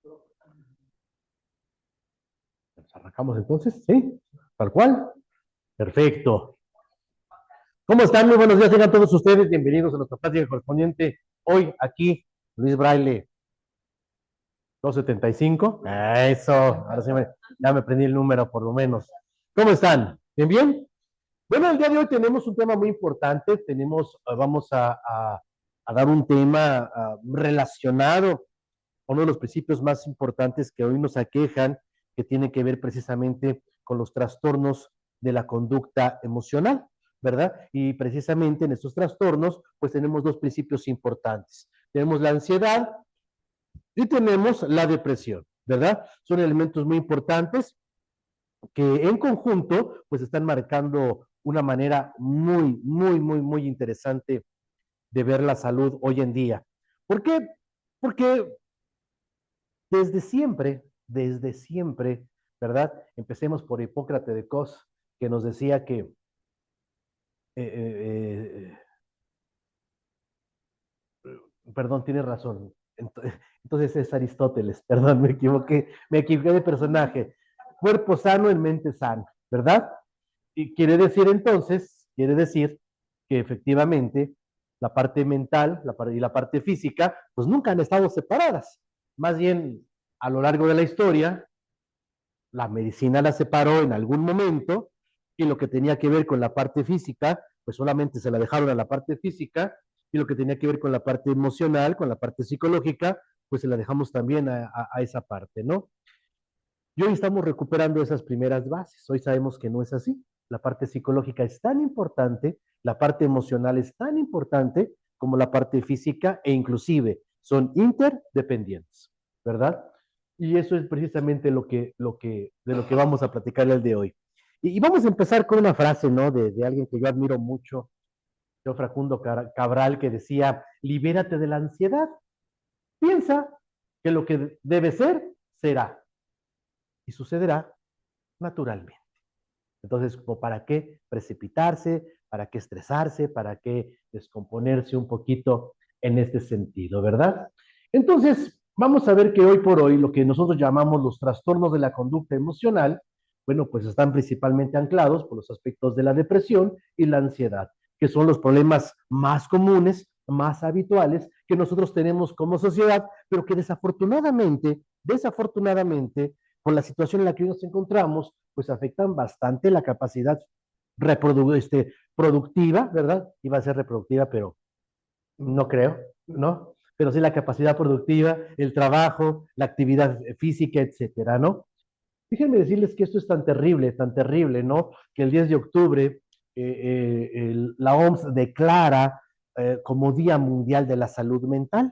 Pues arrancamos entonces, ¿sí? Tal cual. Perfecto. ¿Cómo están? Muy buenos días, tengan todos ustedes bienvenidos a nuestra plática correspondiente hoy aquí, Luis Braille 275. Eso, ahora sí ya me aprendí el número por lo menos. ¿Cómo están? ¿Bien, bien? Bueno, el día de hoy tenemos un tema muy importante, vamos a dar un tema relacionado a uno de los principios más importantes que hoy nos aquejan, que tiene que ver precisamente con los trastornos de la conducta emocional, ¿verdad? Y precisamente en estos trastornos, pues tenemos dos principios importantes. Tenemos la ansiedad y tenemos la depresión, ¿verdad? Son elementos muy importantes que en conjunto, pues están marcando una manera muy interesante de ver la salud hoy en día. ¿Por qué? Porque desde siempre, ¿verdad? Empecemos por Hipócrates de Cos, que nos decía que, eh, perdón, tiene razón. Entonces es Aristóteles, perdón, me equivoqué de personaje. Cuerpo sano en mente sana, ¿verdad? Y quiere decir que efectivamente la parte mental y la parte física, pues nunca han estado separadas. Más bien, a lo largo de la historia, la medicina la separó en algún momento y lo que tenía que ver con la parte física, pues solamente se la dejaron a la parte física y lo que tenía que ver con la parte emocional, con la parte psicológica, pues se la dejamos también a esa parte, ¿no? Y hoy estamos recuperando esas primeras bases. Hoy sabemos que no es así. La parte psicológica es tan importante, la parte emocional es tan importante como la parte física e inclusive son interdependientes, ¿verdad? Y eso es precisamente de lo que vamos a platicar el de hoy. Y vamos a empezar con una frase, ¿no? De alguien que yo admiro mucho, yo Facundo Cabral, que decía, libérate de la ansiedad, piensa que lo que debe ser, será y sucederá naturalmente. Entonces, ¿para qué precipitarse? ¿Para qué estresarse? ¿Para qué descomponerse un poquito en este sentido, verdad? Entonces, vamos a ver que hoy por hoy lo que nosotros llamamos los trastornos de la conducta emocional, bueno, pues están principalmente anclados por los aspectos de la depresión y la ansiedad, que son los problemas más comunes, más habituales que nosotros tenemos como sociedad, pero que desafortunadamente, con la situación en la que nos encontramos, pues afectan bastante la capacidad productiva, ¿verdad? Iba a ser reproductiva, pero no creo, ¿no? Pero sí la capacidad productiva, el trabajo, la actividad física, etcétera, ¿no? Déjenme decirles que esto es tan terrible, ¿no? Que el 10 de octubre la OMS declara como Día Mundial de la Salud Mental,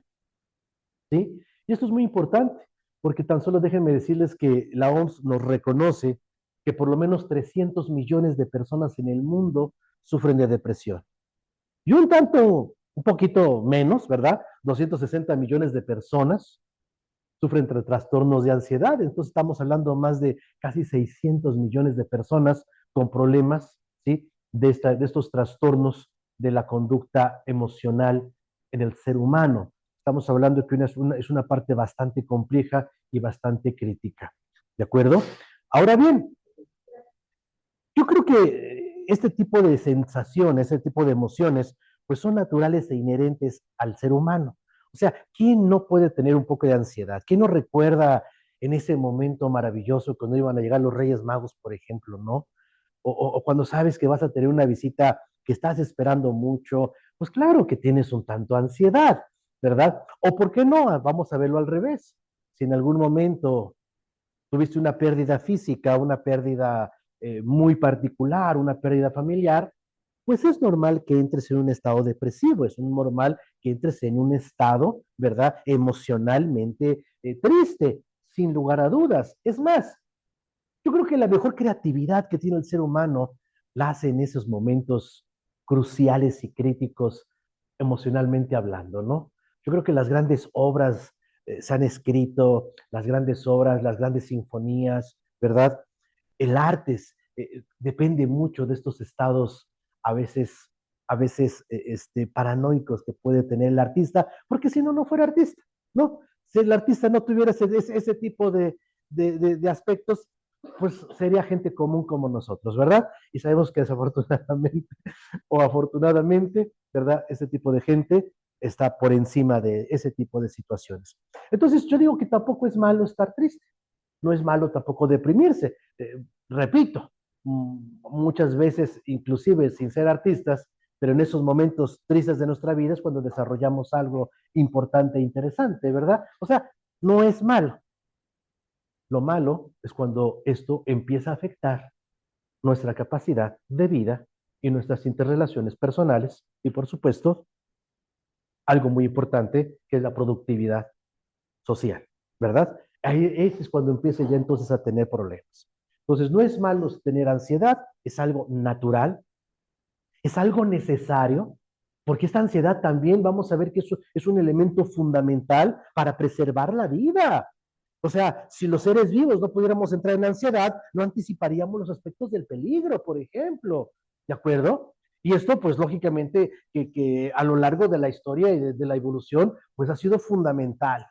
¿sí? Y esto es muy importante, porque tan solo déjenme decirles que la OMS nos reconoce que por lo menos 300 millones de personas en el mundo sufren de depresión. Y un poquito menos, ¿verdad? 260 millones de personas sufren de trastornos de ansiedad. Entonces estamos hablando más de casi 600 millones de personas con problemas, ¿sí? De estos trastornos de la conducta emocional en el ser humano. Estamos hablando de que es una parte bastante compleja y bastante crítica. ¿De acuerdo? Ahora bien, yo creo que este tipo de sensaciones, este tipo de emociones, pues son naturales e inherentes al ser humano. O sea, ¿quién no puede tener un poco de ansiedad? ¿Quién no recuerda en ese momento maravilloso cuando iban a llegar los Reyes Magos, por ejemplo, ¿no? O cuando sabes que vas a tener una visita que estás esperando mucho, pues claro que tienes un tanto ansiedad, ¿verdad? O por qué no, vamos a verlo al revés. Si en algún momento tuviste una pérdida física, una pérdida muy particular, una pérdida familiar, pues es normal que entres en un estado depresivo, es normal que entres en un estado, ¿verdad?, emocionalmente triste, sin lugar a dudas. Es más, yo creo que la mejor creatividad que tiene el ser humano la hace en esos momentos cruciales y críticos emocionalmente hablando, ¿no? Yo creo que las grandes obras se han escrito, las grandes obras, las grandes sinfonías, ¿verdad? El arte depende mucho de estos estados a veces, paranoicos que puede tener el artista, porque si no, no fuera artista, ¿no? si el artista no tuviera ese tipo de aspectos, pues sería gente común como nosotros, ¿verdad? Y sabemos que desafortunadamente o afortunadamente, ¿verdad? Ese tipo de gente está por encima de ese tipo de situaciones. Entonces, yo digo que tampoco es malo estar triste, no es malo tampoco deprimirse. Repito, muchas veces, inclusive sin ser artistas, pero en esos momentos tristes de nuestra vida es cuando desarrollamos algo importante e interesante, ¿verdad? O sea, no es malo. Lo malo es cuando esto empieza a afectar nuestra capacidad de vida y nuestras interrelaciones personales y, por supuesto, algo muy importante que es la productividad social, ¿verdad? Ahí ese es cuando empieza ya entonces a tener problemas. Entonces, no es malo tener ansiedad, es algo natural, es algo necesario, porque esta ansiedad también vamos a ver que eso es un elemento fundamental para preservar la vida. O sea, si los seres vivos no pudiéramos entrar en ansiedad, no anticiparíamos los aspectos del peligro, por ejemplo. ¿De acuerdo? Y esto, pues, lógicamente, que a lo largo de la historia y de la evolución, pues, ha sido fundamental.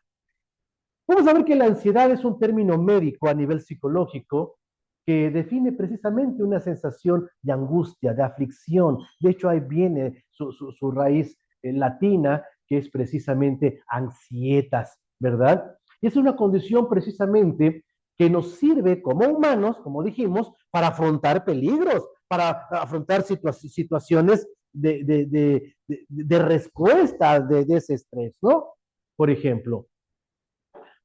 Vamos a ver que la ansiedad es un término médico a nivel psicológico que define precisamente una sensación de angustia, de aflicción. De hecho, ahí viene su raíz latina, que es precisamente ansietas, ¿verdad? Y es una condición precisamente que nos sirve como humanos, como dijimos, para afrontar peligros, para afrontar situaciones de respuesta de ese estrés, ¿no? Por ejemplo,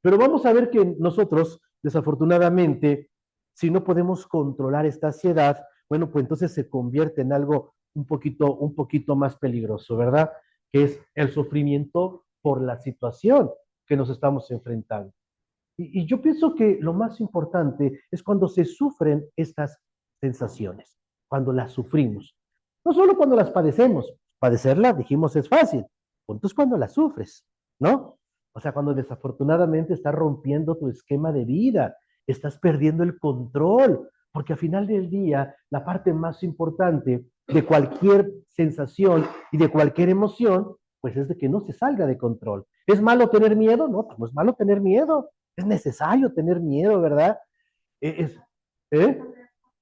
pero vamos a ver que nosotros, desafortunadamente, si no podemos controlar esta ansiedad, bueno, pues entonces se convierte en algo un poquito más peligroso, ¿verdad? Que es el sufrimiento por la situación que nos estamos enfrentando. Y yo pienso que lo más importante es cuando se sufren estas sensaciones, cuando las sufrimos. No solo cuando las padecemos, padecerlas, dijimos, es fácil, punto es cuando las sufres, ¿no? O sea, cuando desafortunadamente estás rompiendo tu esquema de vida, estás perdiendo el control, porque al final del día, la parte más importante de cualquier sensación y de cualquier emoción, pues es de que no se salga de control. ¿Es malo tener miedo? No, no es malo tener miedo. Es necesario tener miedo, ¿verdad? Es, ¿eh?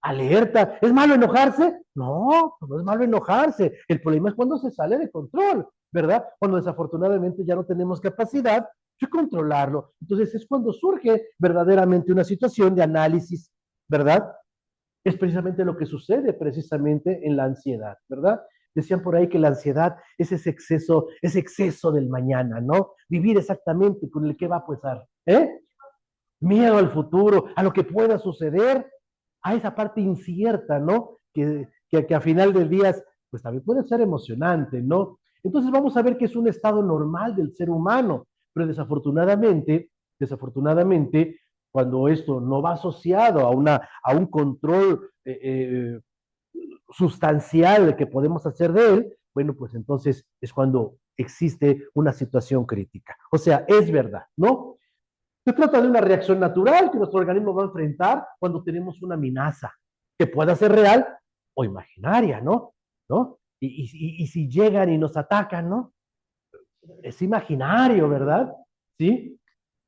Alerta. ¿Es malo enojarse? No, no es malo enojarse. El problema es cuando se sale de control, ¿verdad? Cuando desafortunadamente ya no tenemos capacidad de controlarlo. Entonces es cuando surge verdaderamente una situación de análisis, ¿verdad? Es precisamente lo que sucede precisamente en la ansiedad, ¿verdad? Decían por ahí que la ansiedad es ese exceso del mañana, ¿no? Vivir exactamente con el que va a pasar, ¿eh? Miedo al futuro, a lo que pueda suceder, a esa parte incierta, ¿no? Que a final del día, pues también puede ser emocionante, ¿no? Entonces vamos a ver que es un estado normal del ser humano, pero desafortunadamente, cuando esto no va asociado a un control sustancial que podemos hacer de él, bueno, pues entonces es cuando existe una situación crítica. O sea, es verdad, ¿no? Se trata de una reacción natural que nuestro organismo va a enfrentar cuando tenemos una amenaza, que pueda ser real o imaginaria, ¿no? ¿No? Y si llegan y nos atacan, ¿no? Es imaginario, ¿verdad? ¿Sí?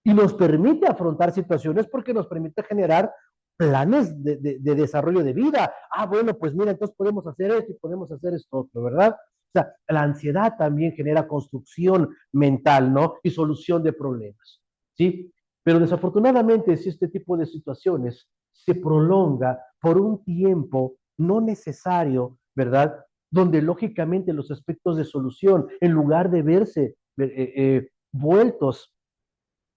Y nos permite afrontar situaciones porque nos permite generar planes de desarrollo de vida. Ah, bueno, pues mira, entonces podemos hacer esto y podemos hacer esto otro, ¿verdad? O sea, la ansiedad también genera construcción mental, ¿no? Y solución de problemas, ¿sí? Pero desafortunadamente, si este tipo de situaciones se prolonga por un tiempo no necesario, ¿verdad? Donde lógicamente los aspectos de solución, en lugar de verse vueltos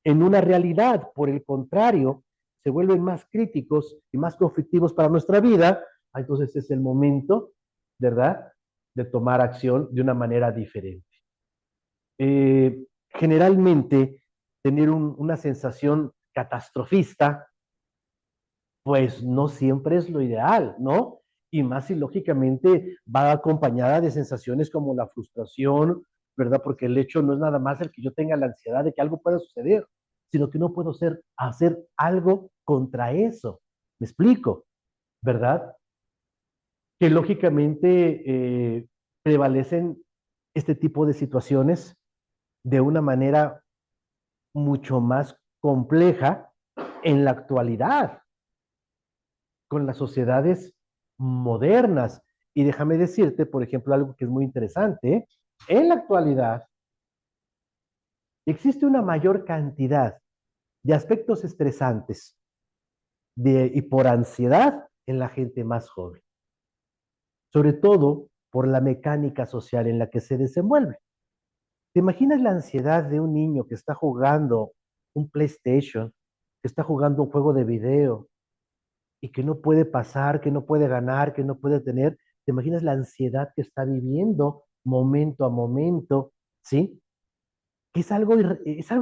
en una realidad, por el contrario, se vuelven más críticos y más conflictivos para nuestra vida, entonces es el momento, ¿verdad?, de tomar acción de una manera diferente. Generalmente, tener una sensación catastrofista, pues no siempre es lo ideal, ¿no? Y más si lógicamente va acompañada de sensaciones como la frustración, ¿verdad? Porque el hecho no es nada más el que yo tenga la ansiedad de que algo pueda suceder, sino que no puedo hacer algo contra eso. ¿Me explico? ¿Verdad? Que lógicamente prevalecen este tipo de situaciones de una manera mucho más compleja en la actualidad, con las sociedades modernas. Y déjame decirte, por ejemplo, algo que es muy interesante. En la actualidad existe una mayor cantidad de aspectos estresantes y por ansiedad en la gente más joven, sobre todo por la mecánica social en la que se desenvuelve. ¿Te imaginas la ansiedad de un niño que está jugando un PlayStation, que está jugando un juego de video y que no puede pasar, que no puede ganar, que no puede tener? ¿Te imaginas la ansiedad que está viviendo momento a momento? ¿Sí? Que es algo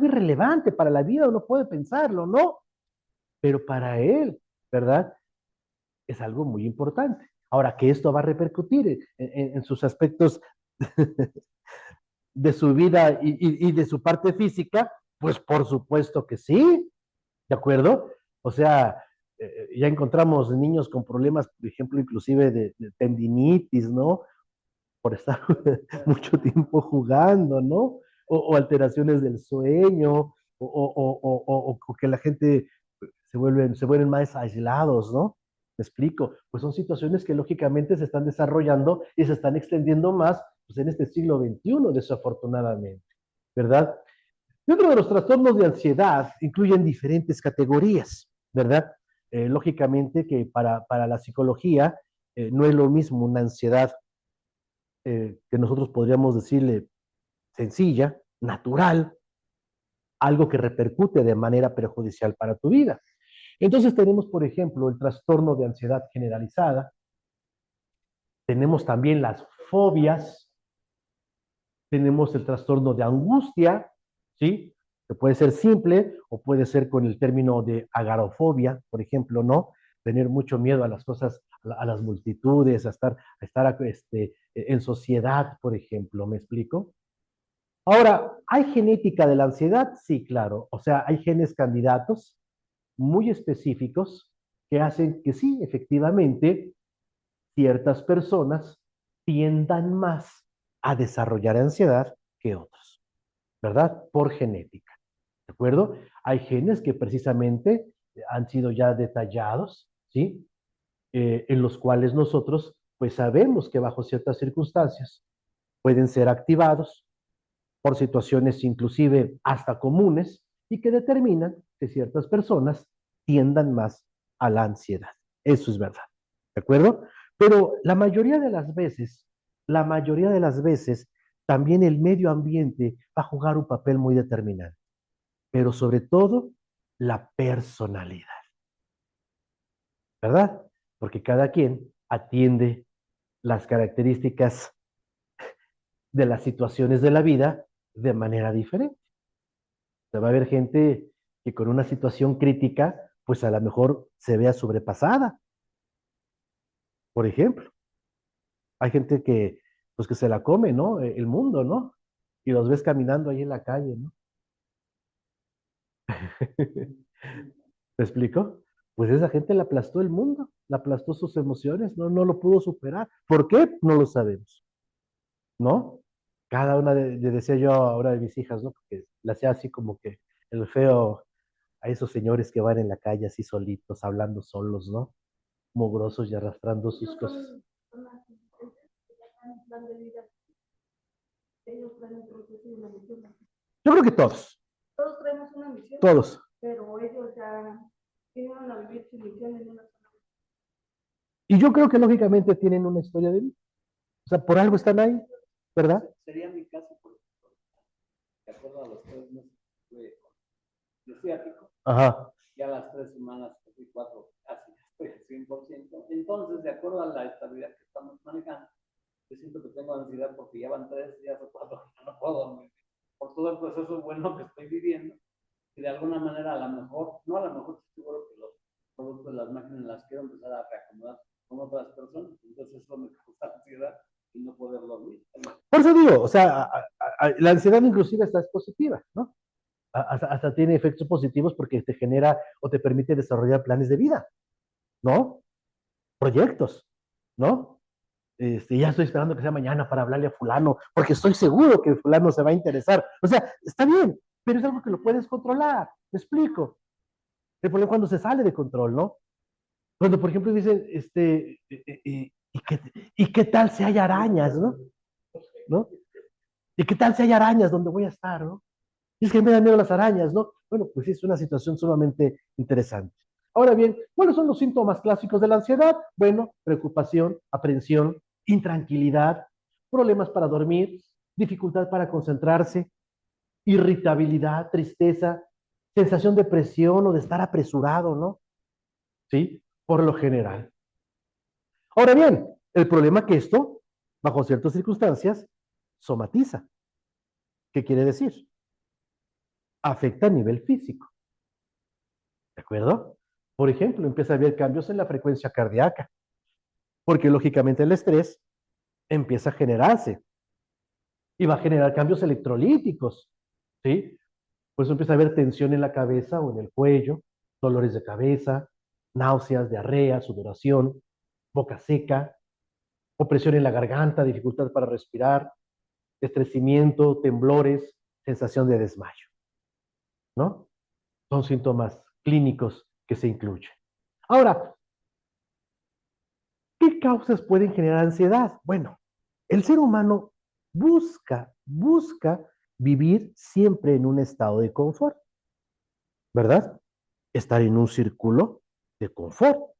irrelevante para la vida, uno puede pensarlo, ¿no? Pero para él, ¿verdad? Es algo muy importante. Ahora, que esto va a repercutir en sus aspectos de su vida y de su parte física, pues por supuesto que sí, ¿de acuerdo? O sea, ya encontramos niños con problemas, por ejemplo, inclusive de tendinitis, ¿no? Por estar mucho tiempo jugando, ¿no? O alteraciones del sueño, o que la gente se vuelven más aislados, ¿no? ¿Me explico? Pues son situaciones que lógicamente se están desarrollando y se están extendiendo más pues, en este siglo XXI, desafortunadamente, ¿verdad? Dentro de los trastornos de ansiedad incluyen diferentes categorías, ¿verdad? Lógicamente que para la psicología no es lo mismo una ansiedad que nosotros podríamos decirle sencilla, natural, algo que repercute de manera perjudicial para tu vida. Entonces tenemos, por ejemplo, el trastorno de ansiedad generalizada, tenemos también las fobias, tenemos el trastorno de angustia, ¿sí? Que puede ser simple o puede ser con el término de agorafobia, por ejemplo, ¿no? Tener mucho miedo a las cosas, a las multitudes, a estar en sociedad, por ejemplo, ¿me explico? Ahora, ¿hay genética de la ansiedad? Sí, claro. O sea, hay genes candidatos muy específicos que hacen que sí, efectivamente, ciertas personas tiendan más a desarrollar ansiedad que otros, ¿verdad? Por genética, ¿de acuerdo? Hay genes que precisamente han sido ya detallados, ¿sí? En los cuales nosotros, pues sabemos que bajo ciertas circunstancias pueden ser activados por situaciones inclusive hasta comunes y que determinan que ciertas personas tiendan más a la ansiedad. Eso es verdad, ¿de acuerdo? Pero la mayoría de las veces, también el medio ambiente va a jugar un papel muy determinante, pero sobre todo la personalidad, ¿verdad? Porque cada quien atiende las características de las situaciones de la vida de manera diferente. O sea, va a haber gente que con una situación crítica, pues a lo mejor se vea sobrepasada, por ejemplo. Hay gente que, pues que se la come, ¿no? El mundo, ¿no? Y los ves caminando ahí en la calle, ¿no? ¿Te explico? Pues esa gente le aplastó el mundo, le aplastó sus emociones, no lo pudo superar. ¿Por qué? No lo sabemos, ¿no? Cada una decía yo ahora de mis hijas, ¿no? Porque le hacía así como que el feo a esos señores que van en la calle así solitos, hablando solos, ¿no? Mugrosos y arrastrando sus cosas. Yo creo que todos. Todos traemos una misión. Todos. Pero ellos ya tienen a vivir su misión en una sola. Y yo creo que lógicamente tienen una historia de vida. O sea, por algo están ahí, ¿verdad? Sería mi caso, por de acuerdo a los 3 meses de ciático. Ajá. Ya las 3 semanas, 4, casi estoy al 100%. Entonces, de acuerdo a la estabilidad que estamos manejando, yo siento que tengo ansiedad porque ya van 3 días o 4 que no puedo dormir. Por todo el proceso bueno que estoy viviendo. Y de alguna manera, a lo mejor, no a lo mejor, seguro que los productos de las máquinas las quiero empezar a reacomodar con otras personas. Entonces, eso me causa ansiedad y no poder dormir. Por eso digo, o sea, la ansiedad inclusive hasta es positiva, ¿no? Hasta tiene efectos positivos porque te genera o te permite desarrollar planes de vida, ¿no? Proyectos, ¿no? Ya estoy esperando que sea mañana para hablarle a fulano, porque estoy seguro que fulano se va a interesar. O sea, está bien, pero es algo que lo puedes controlar. ¿Me explico? El problema es cuando se sale de control, ¿no? Cuando, por ejemplo, dicen, ¿y qué tal si hay arañas, ¿no? ¿No? ¿Y qué tal si hay arañas donde voy a estar, ¿no? Y es que me dan miedo las arañas, ¿no? Bueno, pues es una situación sumamente interesante. Ahora bien, ¿cuáles son los síntomas clásicos de la ansiedad? Bueno, preocupación, aprensión, intranquilidad, problemas para dormir, dificultad para concentrarse, irritabilidad, tristeza, sensación de presión o de estar apresurado, ¿no? ¿Sí? Por lo general. Ahora bien, el problema es que esto, bajo ciertas circunstancias, somatiza. ¿Qué quiere decir? Afecta a nivel físico. ¿De acuerdo? Por ejemplo, empieza a haber cambios en la frecuencia cardíaca, porque lógicamente el estrés empieza a generarse y va a generar cambios electrolíticos, ¿sí? Por eso empieza a haber tensión en la cabeza o en el cuello, dolores de cabeza, náuseas, diarrea, sudoración, boca seca, opresión en la garganta, dificultad para respirar, estreñimiento, temblores, sensación de desmayo, ¿no? Son síntomas clínicos que se incluyen. Ahora, ¿qué causas pueden generar ansiedad? Bueno, el ser humano busca vivir siempre en un estado de confort, ¿verdad? Estar en un círculo de confort,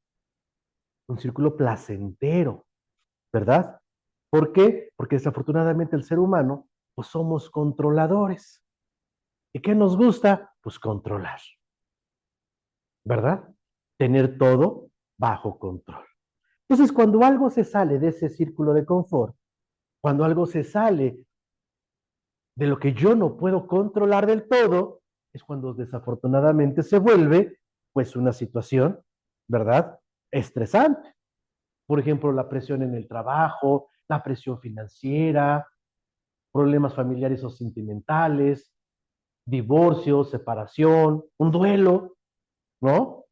un círculo placentero, ¿verdad? ¿Por qué? Porque desafortunadamente el ser humano, pues somos controladores. ¿Y qué nos gusta? Pues controlar, ¿verdad? Tener todo bajo control. Entonces, cuando algo se sale de ese círculo de confort, cuando algo se sale de lo que yo no puedo controlar del todo, es cuando desafortunadamente se vuelve, pues, una situación, ¿verdad? Estresante. Por ejemplo, la presión en el trabajo, la presión financiera, problemas familiares o sentimentales, divorcio, separación, un duelo, ¿no?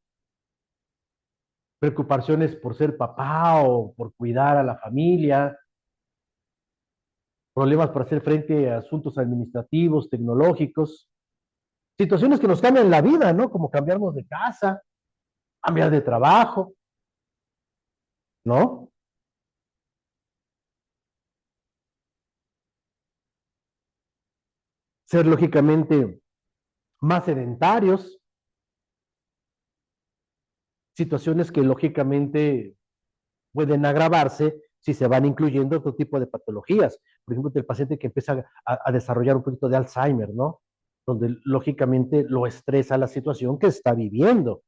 Preocupaciones por ser papá o por cuidar a la familia, problemas para hacer frente a asuntos administrativos, tecnológicos, situaciones que nos cambian la vida, ¿no? Como cambiarnos de casa, cambiar de trabajo, ¿no? Ser lógicamente más sedentarios, situaciones que lógicamente pueden agravarse si se van incluyendo otro tipo de patologías. Por ejemplo, el paciente que empieza a desarrollar un poquito de Alzheimer, ¿no? Donde lógicamente lo estresa la situación que está viviendo.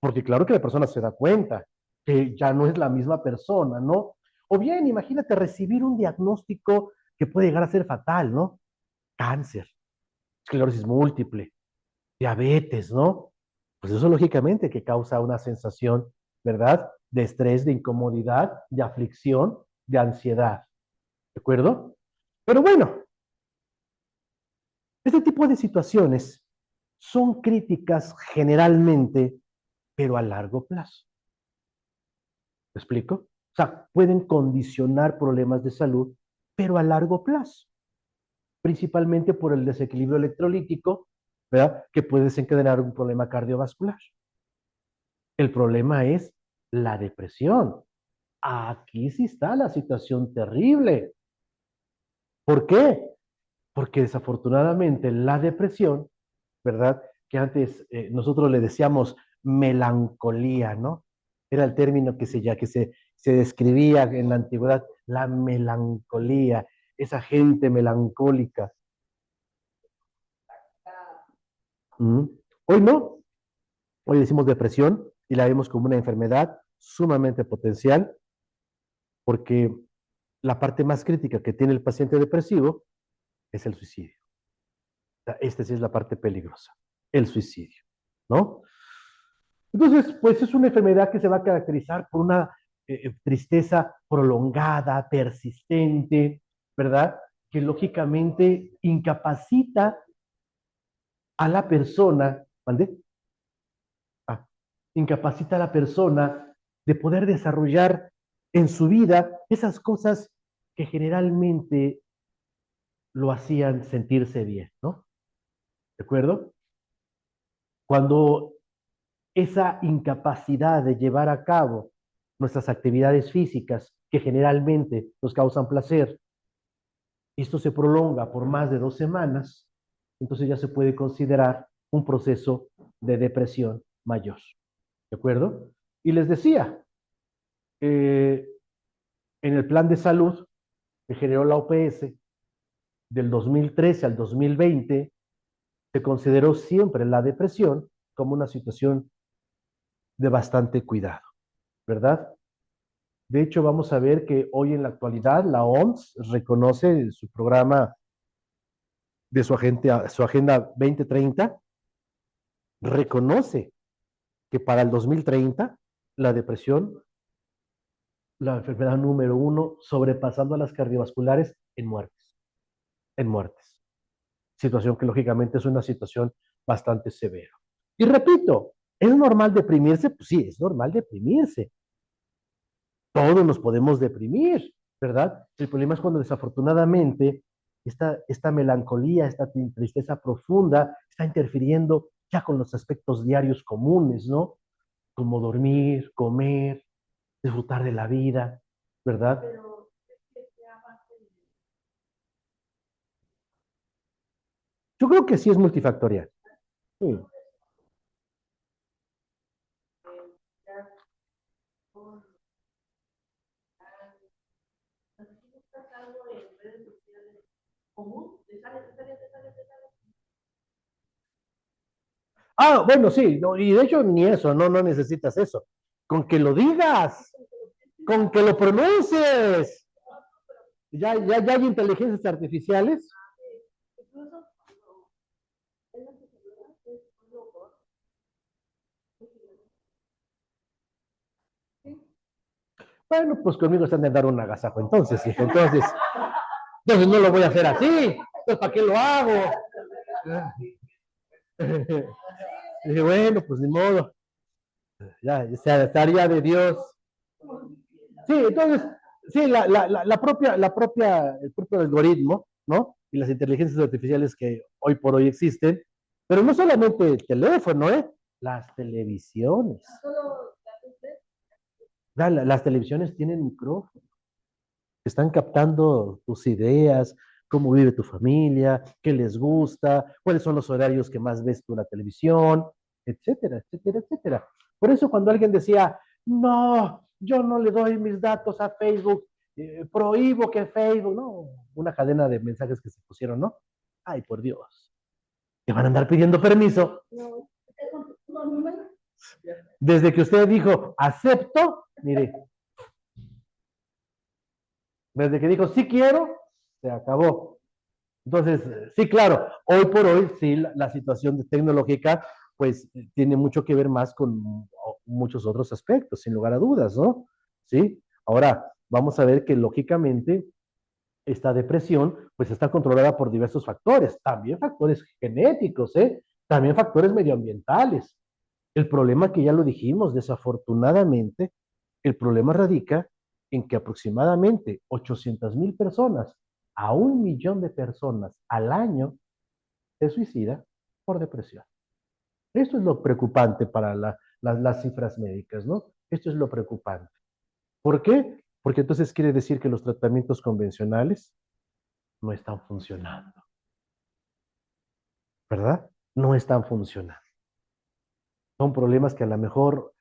Porque claro que la persona se da cuenta que ya no es la misma persona, ¿no? O bien, imagínate recibir un diagnóstico que puede llegar a ser fatal, ¿no? Cáncer, esclerosis múltiple, diabetes, ¿no? Pues eso lógicamente que causa una sensación, ¿verdad? De estrés, de incomodidad, de aflicción, de ansiedad, ¿de acuerdo? Pero bueno, este tipo de situaciones son críticas generalmente, pero a largo plazo. ¿Me explico? O sea, pueden condicionar problemas de salud, pero a largo plazo, principalmente por el desequilibrio electrolítico, ¿verdad? Que puede desencadenar un problema cardiovascular. El problema es la depresión. Aquí sí está la situación terrible. ¿Por qué? Porque desafortunadamente la depresión, ¿verdad? Que antes nosotros le decíamos melancolía, ¿no? Era el término se describía en la antigüedad, la melancolía, esa gente melancólica. ¿Mm? Hoy no, hoy decimos depresión y la vemos como una enfermedad sumamente potencial porque la parte más crítica que tiene el paciente depresivo es el suicidio. Esta sí es la parte peligrosa, el suicidio, ¿no? Entonces, pues es una enfermedad que se va a caracterizar por una tristeza prolongada, persistente, ¿verdad? Que lógicamente incapacita a la persona, ¿vale? Ah, incapacita a la persona de poder desarrollar en su vida esas cosas que generalmente lo hacían sentirse bien, ¿no? ¿De acuerdo? Cuando esa incapacidad de llevar a cabo nuestras actividades físicas que generalmente nos causan placer, esto se prolonga por más de 2 semanas, entonces ya se puede considerar un proceso de depresión mayor. ¿De acuerdo? Y les decía, en el plan de salud que generó la OPS del 2013 al 2020, se consideró siempre la depresión como una situación de bastante cuidado, ¿verdad? De hecho, vamos a ver que hoy en la actualidad la OMS reconoce su programa de su agenda 2030, reconoce que para el 2030 la depresión, la enfermedad número uno, sobrepasando a las cardiovasculares en muertes. Situación que lógicamente es una situación bastante severa. Y repito, ¿es normal deprimirse? Pues sí, es normal deprimirse. Todos nos podemos deprimir, ¿verdad? El problema es cuando desafortunadamente esta melancolía, esta tristeza profunda está interfiriendo ya con los aspectos diarios comunes, ¿no? Como dormir, comer, disfrutar de la vida, ¿verdad? Yo creo que sí es multifactorial. Sí. Ah, bueno, sí, no, y de hecho ni eso, no, no necesitas eso. Con que lo digas, con que lo pronuncies. Ya hay inteligencias artificiales. Bueno, pues conmigo están de dar un agasajo entonces, hijo. Entonces no lo voy a hacer así. Entonces, ¿para qué lo hago? Y dije, bueno, pues ni modo. Ya, se estaría de Dios. Sí, entonces, sí, el propio algoritmo, ¿no? Y las inteligencias artificiales que hoy por hoy existen, pero no solamente el teléfono, ¿eh? Las televisiones. Las televisiones tienen micrófono, están captando tus ideas, cómo vive tu familia, qué les gusta, cuáles son los horarios que más ves tú en la televisión, etcétera, etcétera, etcétera. Por eso cuando alguien decía, no, yo no le doy mis datos a Facebook, prohíbo que Facebook, no, una cadena de mensajes que se pusieron, ¿no? Ay, por Dios, que van a andar pidiendo permiso. Desde que usted dijo, acepto, mire, desde que dijo, sí quiero, se acabó. Entonces, sí, claro, hoy por hoy, sí, la situación tecnológica, pues, tiene mucho que ver más con muchos otros aspectos, sin lugar a dudas, ¿no? Sí. Ahora, vamos a ver que lógicamente esta depresión, pues, está controlada por diversos factores, también factores genéticos, ¿eh? También factores medioambientales. El problema que ya lo dijimos, desafortunadamente, el problema radica en que aproximadamente 800,000 personas a 1 millón de personas al año se suicida por depresión. Esto es lo preocupante para las cifras médicas, ¿no? Esto es lo preocupante. ¿Por qué? Porque entonces quiere decir que los tratamientos convencionales no están funcionando, ¿verdad? No están funcionando. Son problemas que a lo mejor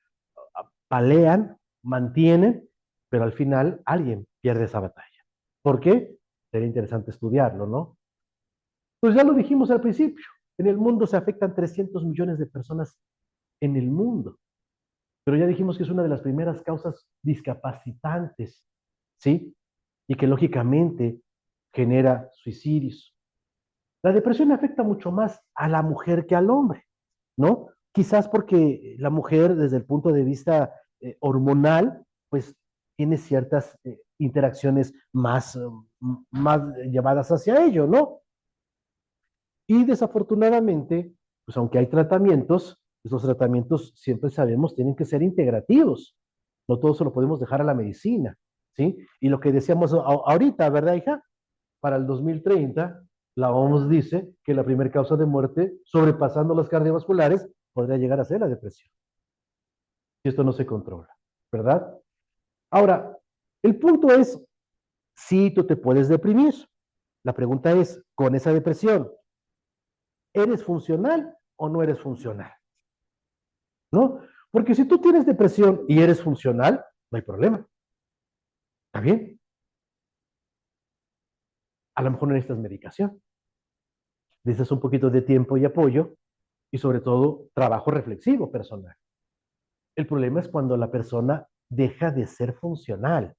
palean, mantienen, pero al final alguien pierde esa batalla. ¿Por qué? Sería interesante estudiarlo, ¿no? Pues ya lo dijimos al principio, en el mundo se afectan 300 millones de personas en el mundo, pero ya dijimos que es una de las primeras causas discapacitantes, ¿sí? Y que lógicamente genera suicidios. La depresión afecta mucho más a la mujer que al hombre, ¿no? Quizás porque la mujer, desde el punto de vista hormonal, pues tiene ciertas interacciones más llevadas hacia ello, ¿no? Y desafortunadamente, pues aunque hay tratamientos, esos tratamientos siempre sabemos tienen que ser integrativos. No todo se lo podemos dejar a la medicina, ¿sí? Y lo que decíamos ahorita, ¿verdad, hija? Para el 2030 La OMS dice que la primera causa de muerte, sobrepasando las cardiovasculares, podría llegar a ser la depresión. Si esto no se controla, ¿verdad? Ahora, el punto es si tú te puedes deprimir. La pregunta es, con esa depresión, ¿eres funcional o no eres funcional? ¿No? Porque si tú tienes depresión y eres funcional, no hay problema. ¿Está bien? A lo mejor no necesitas medicación. Necesitas un poquito de tiempo y apoyo y sobre todo trabajo reflexivo personal. El problema es cuando la persona deja de ser funcional,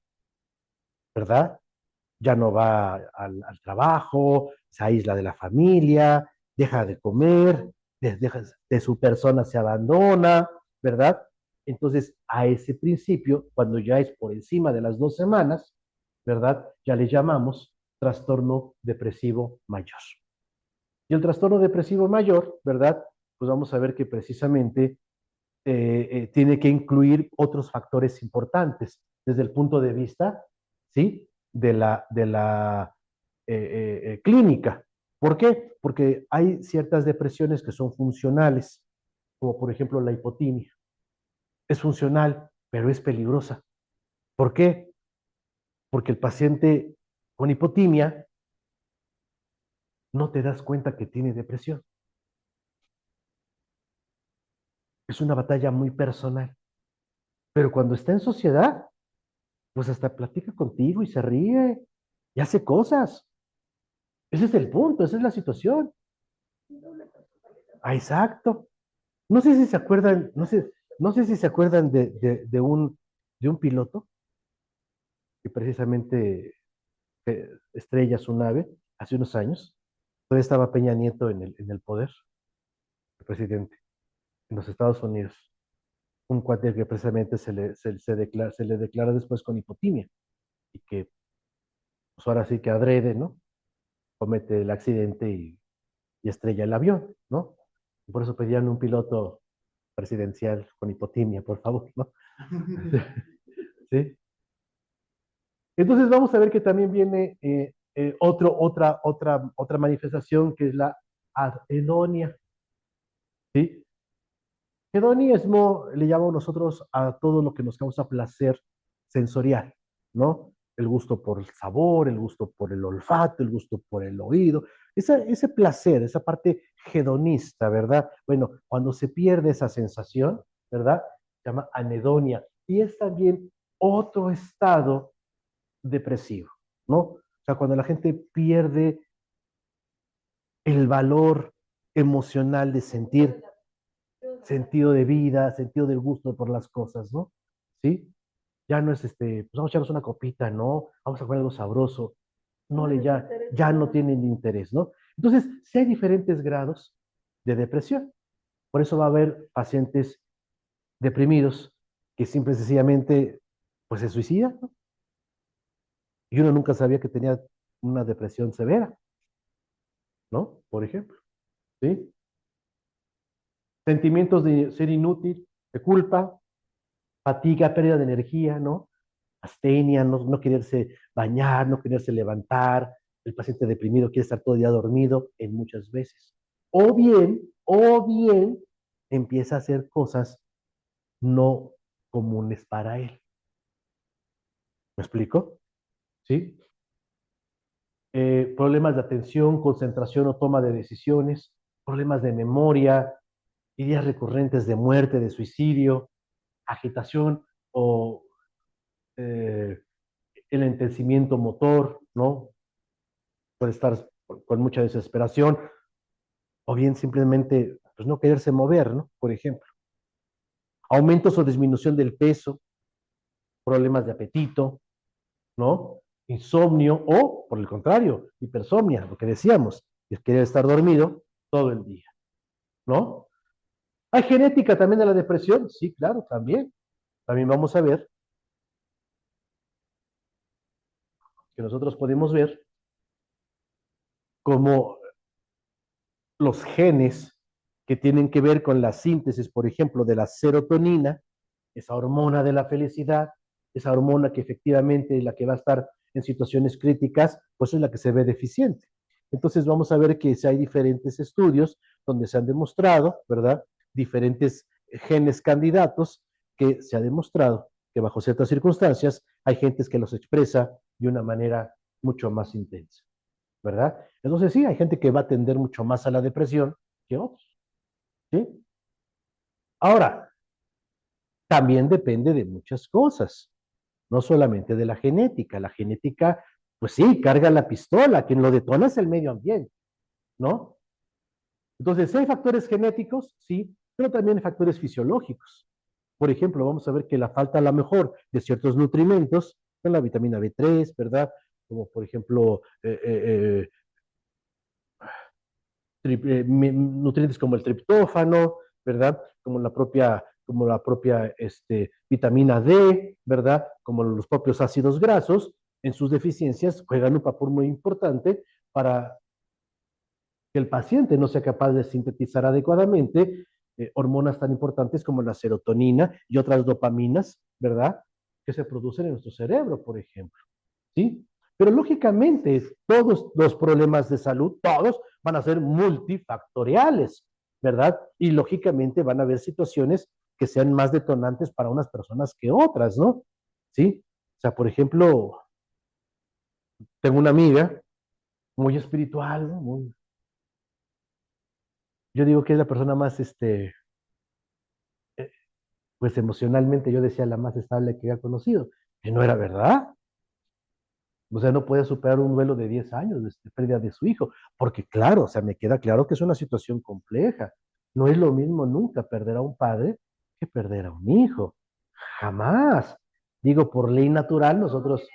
¿verdad? Ya no va al trabajo, se aísla de la familia, deja de comer, de su persona se abandona, ¿verdad? Entonces, a ese principio, cuando ya es por encima de las 2 semanas, ¿verdad? Ya le llamamos trastorno depresivo mayor. Y el trastorno depresivo mayor, ¿verdad? Pues vamos a ver que precisamente tiene que incluir otros factores importantes desde el punto de vista, ¿sí? De la clínica. ¿Por qué? Porque hay ciertas depresiones que son funcionales, como por ejemplo la hipotimia. Es funcional, pero es peligrosa. ¿Por qué? Porque el paciente con hipotimia no te das cuenta que tiene depresión. Es una batalla muy personal. Pero cuando está en sociedad, pues hasta platica contigo y se ríe y hace cosas. Ese es el punto, esa es la situación. Ah, exacto. No sé si se acuerdan, no sé si se acuerdan de un piloto que precisamente estrella su nave hace unos años. Todavía estaba Peña Nieto en el poder, el presidente, en los Estados Unidos. Un cuate que precisamente se le declara después con hipotimia y que pues ahora sí que adrede, ¿no? Comete el accidente y estrella el avión, ¿no? Y por eso pedían un piloto presidencial con hipotimia, por favor, ¿no? ¿Sí? Entonces vamos a ver que también viene otra manifestación que es la anedonia, ¿sí? Hedonismo le llamamos nosotros a todo lo que nos causa placer sensorial, ¿no? El gusto por el sabor, el gusto por el olfato, el gusto por el oído, ese placer, esa parte hedonista, ¿verdad? Bueno, cuando se pierde esa sensación, ¿verdad? Se llama anedonia y es también otro estado depresivo, ¿no? O sea, cuando la gente pierde el valor emocional de sentir sentido de vida, sentido del gusto por las cosas, ¿no? ¿Sí? Ya no es pues vamos a echarnos una copita, ¿no? Vamos a comer algo sabroso. No le ya no tienen interés, ¿no? Entonces, sí hay diferentes grados de depresión. Por eso va a haber pacientes deprimidos que simple y sencillamente, pues se suicidan, ¿no? Y uno nunca sabía que tenía una depresión severa, ¿no? Por ejemplo, ¿sí? Sentimientos de ser inútil, de culpa, fatiga, pérdida de energía, ¿no? Astenia, no quererse bañar, no quererse levantar, el paciente deprimido quiere estar todo el día dormido en muchas veces. O bien, empieza a hacer cosas no comunes para él. ¿Me explico? ¿Sí? Problemas de atención, concentración o toma de decisiones, problemas de memoria, ideas recurrentes de muerte, de suicidio, agitación o eh, el entendimiento motor, ¿no? Puede estar con mucha desesperación, o bien simplemente pues, no quererse mover, ¿no? Por ejemplo. Aumentos o disminución del peso, problemas de apetito, ¿no? Insomnio o, por el contrario, hipersomnia, lo que decíamos, es querer estar dormido todo el día, ¿no? ¿Hay genética también de la depresión? Sí, claro, también. También vamos a ver que nosotros podemos ver cómo los genes que tienen que ver con la síntesis, por ejemplo, de la serotonina, esa hormona de la felicidad, esa hormona que efectivamente es la que va a estar en situaciones críticas, pues es la que se ve deficiente. Entonces vamos a ver que si hay diferentes estudios donde se han demostrado, ¿verdad? Diferentes genes candidatos que se ha demostrado que bajo ciertas circunstancias hay gentes que los expresa de una manera mucho más intensa, ¿verdad? Entonces sí, hay gente que va a tender mucho más a la depresión que otros, ¿sí? Ahora, también depende de muchas cosas, no solamente de la genética. La genética, pues sí, carga la pistola, quien lo detona es el medio ambiente, ¿no? Entonces, ¿sí hay factores genéticos? Sí, pero también hay factores fisiológicos. Por ejemplo, vamos a ver que la falta a lo mejor de ciertos nutrimentos, con la vitamina B3, ¿verdad? Como por ejemplo, nutrientes como el triptófano, ¿verdad? Como la propia vitamina D, ¿verdad? Como los propios ácidos grasos, en sus deficiencias juegan un papel muy importante para que el paciente no sea capaz de sintetizar adecuadamente hormonas tan importantes como la serotonina y otras dopaminas, ¿verdad? Que se producen en nuestro cerebro, por ejemplo, ¿sí? Pero lógicamente, todos los problemas de salud, todos van a ser multifactoriales, ¿verdad? Y lógicamente van a haber situaciones que sean más detonantes para unas personas que otras, ¿no? ¿Sí? O sea, por ejemplo, tengo una amiga muy espiritual, ¿no? Yo digo que es la persona más, pues emocionalmente yo decía la más estable que había conocido, que no era verdad. O sea, no puede superar un duelo de 10 años de pérdida de su hijo, porque claro, o sea, me queda claro que es una situación compleja. No es lo mismo nunca perder a un padre que perder a un hijo. Jamás. Digo, por ley natural, nosotros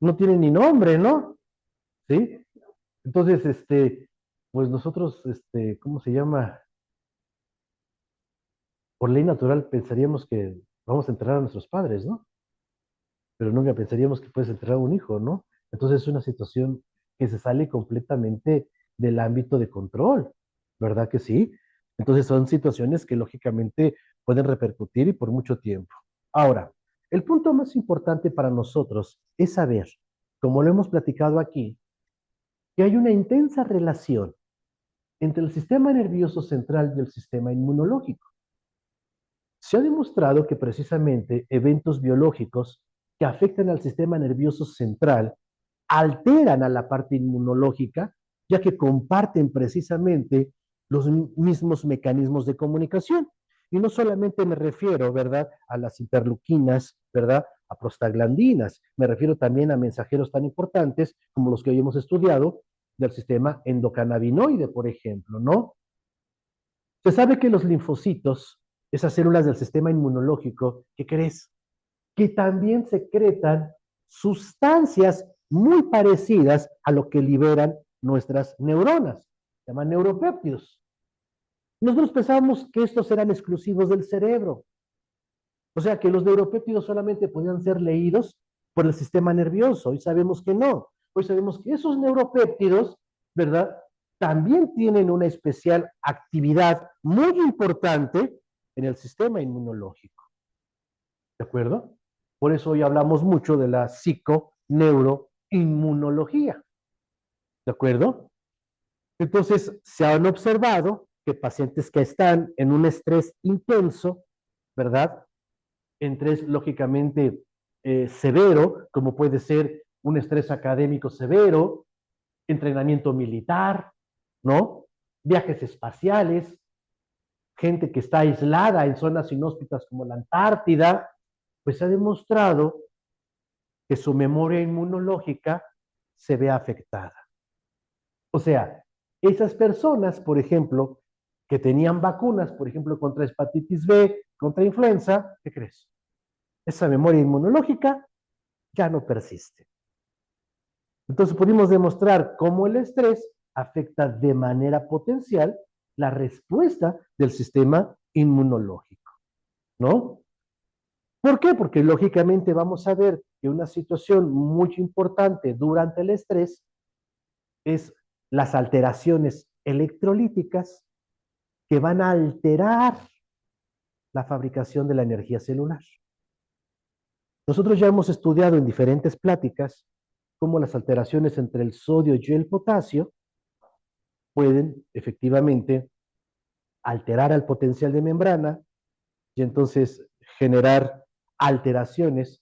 no tiene ni nombre, ¿no? ¿Sí? Entonces, pues nosotros, ¿cómo se llama? Por ley natural pensaríamos que vamos a enterrar a nuestros padres, ¿no? Pero nunca pensaríamos que puedes enterrar a un hijo, ¿no? Entonces es una situación que se sale completamente del ámbito de control, ¿verdad que sí? Entonces son situaciones que lógicamente pueden repercutir y por mucho tiempo. Ahora, el punto más importante para nosotros es saber, como lo hemos platicado aquí, que hay una intensa relación entre el sistema nervioso central y el sistema inmunológico. Se ha demostrado que precisamente eventos biológicos que afectan al sistema nervioso central alteran a la parte inmunológica, ya que comparten precisamente los mismos mecanismos de comunicación. Y no solamente me refiero, ¿verdad?, a las interleuquinas, ¿verdad?, a prostaglandinas, me refiero también a mensajeros tan importantes como los que hoy hemos estudiado del sistema endocannabinoide, por ejemplo, ¿no? Se sabe que los linfocitos, esas células del sistema inmunológico, ¿qué crees? Que también secretan sustancias muy parecidas a lo que liberan nuestras neuronas, se llaman neuropéptidos. Nosotros pensábamos que estos eran exclusivos del cerebro, o sea que los neuropéptidos solamente podían ser leídos por el sistema nervioso. Hoy sabemos que no. Hoy sabemos que esos neuropéptidos, ¿verdad? También tienen una especial actividad muy importante en el sistema inmunológico. ¿De acuerdo? Por eso hoy hablamos mucho de la psiconeuroinmunología. ¿De acuerdo? Entonces, se han observado que pacientes que están en un estrés intenso, ¿verdad? Estrés lógicamente severo, como puede ser un estrés académico severo, entrenamiento militar, ¿no? Viajes espaciales, gente que está aislada en zonas inhóspitas como la Antártida, pues se ha demostrado que su memoria inmunológica se ve afectada. O sea, esas personas, por ejemplo, que tenían vacunas, por ejemplo, contra hepatitis B, contra influenza, ¿qué crees? Esa memoria inmunológica ya no persiste. Entonces pudimos demostrar cómo el estrés afecta de manera potencial la respuesta del sistema inmunológico, ¿no? ¿Por qué? Porque lógicamente vamos a ver que una situación muy importante durante el estrés es las alteraciones electrolíticas que van a alterar la fabricación de la energía celular. Nosotros ya hemos estudiado en diferentes pláticas cómo las alteraciones entre el sodio y el potasio pueden efectivamente alterar al potencial de membrana y entonces generar alteraciones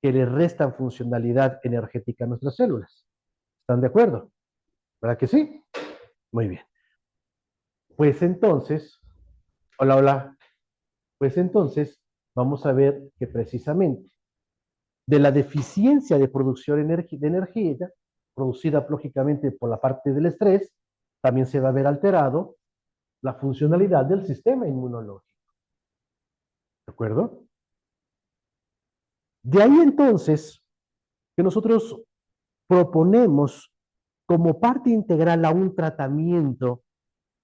que le restan funcionalidad energética a nuestras células. ¿Están de acuerdo? ¿Verdad que sí? Muy bien. Pues entonces, hola, hola. Pues entonces vamos a ver que precisamente de la deficiencia de producción de energía, producida lógicamente por la parte del estrés, también se va a ver alterado la funcionalidad del sistema inmunológico. ¿De acuerdo? De ahí entonces que nosotros proponemos como parte integral a un tratamiento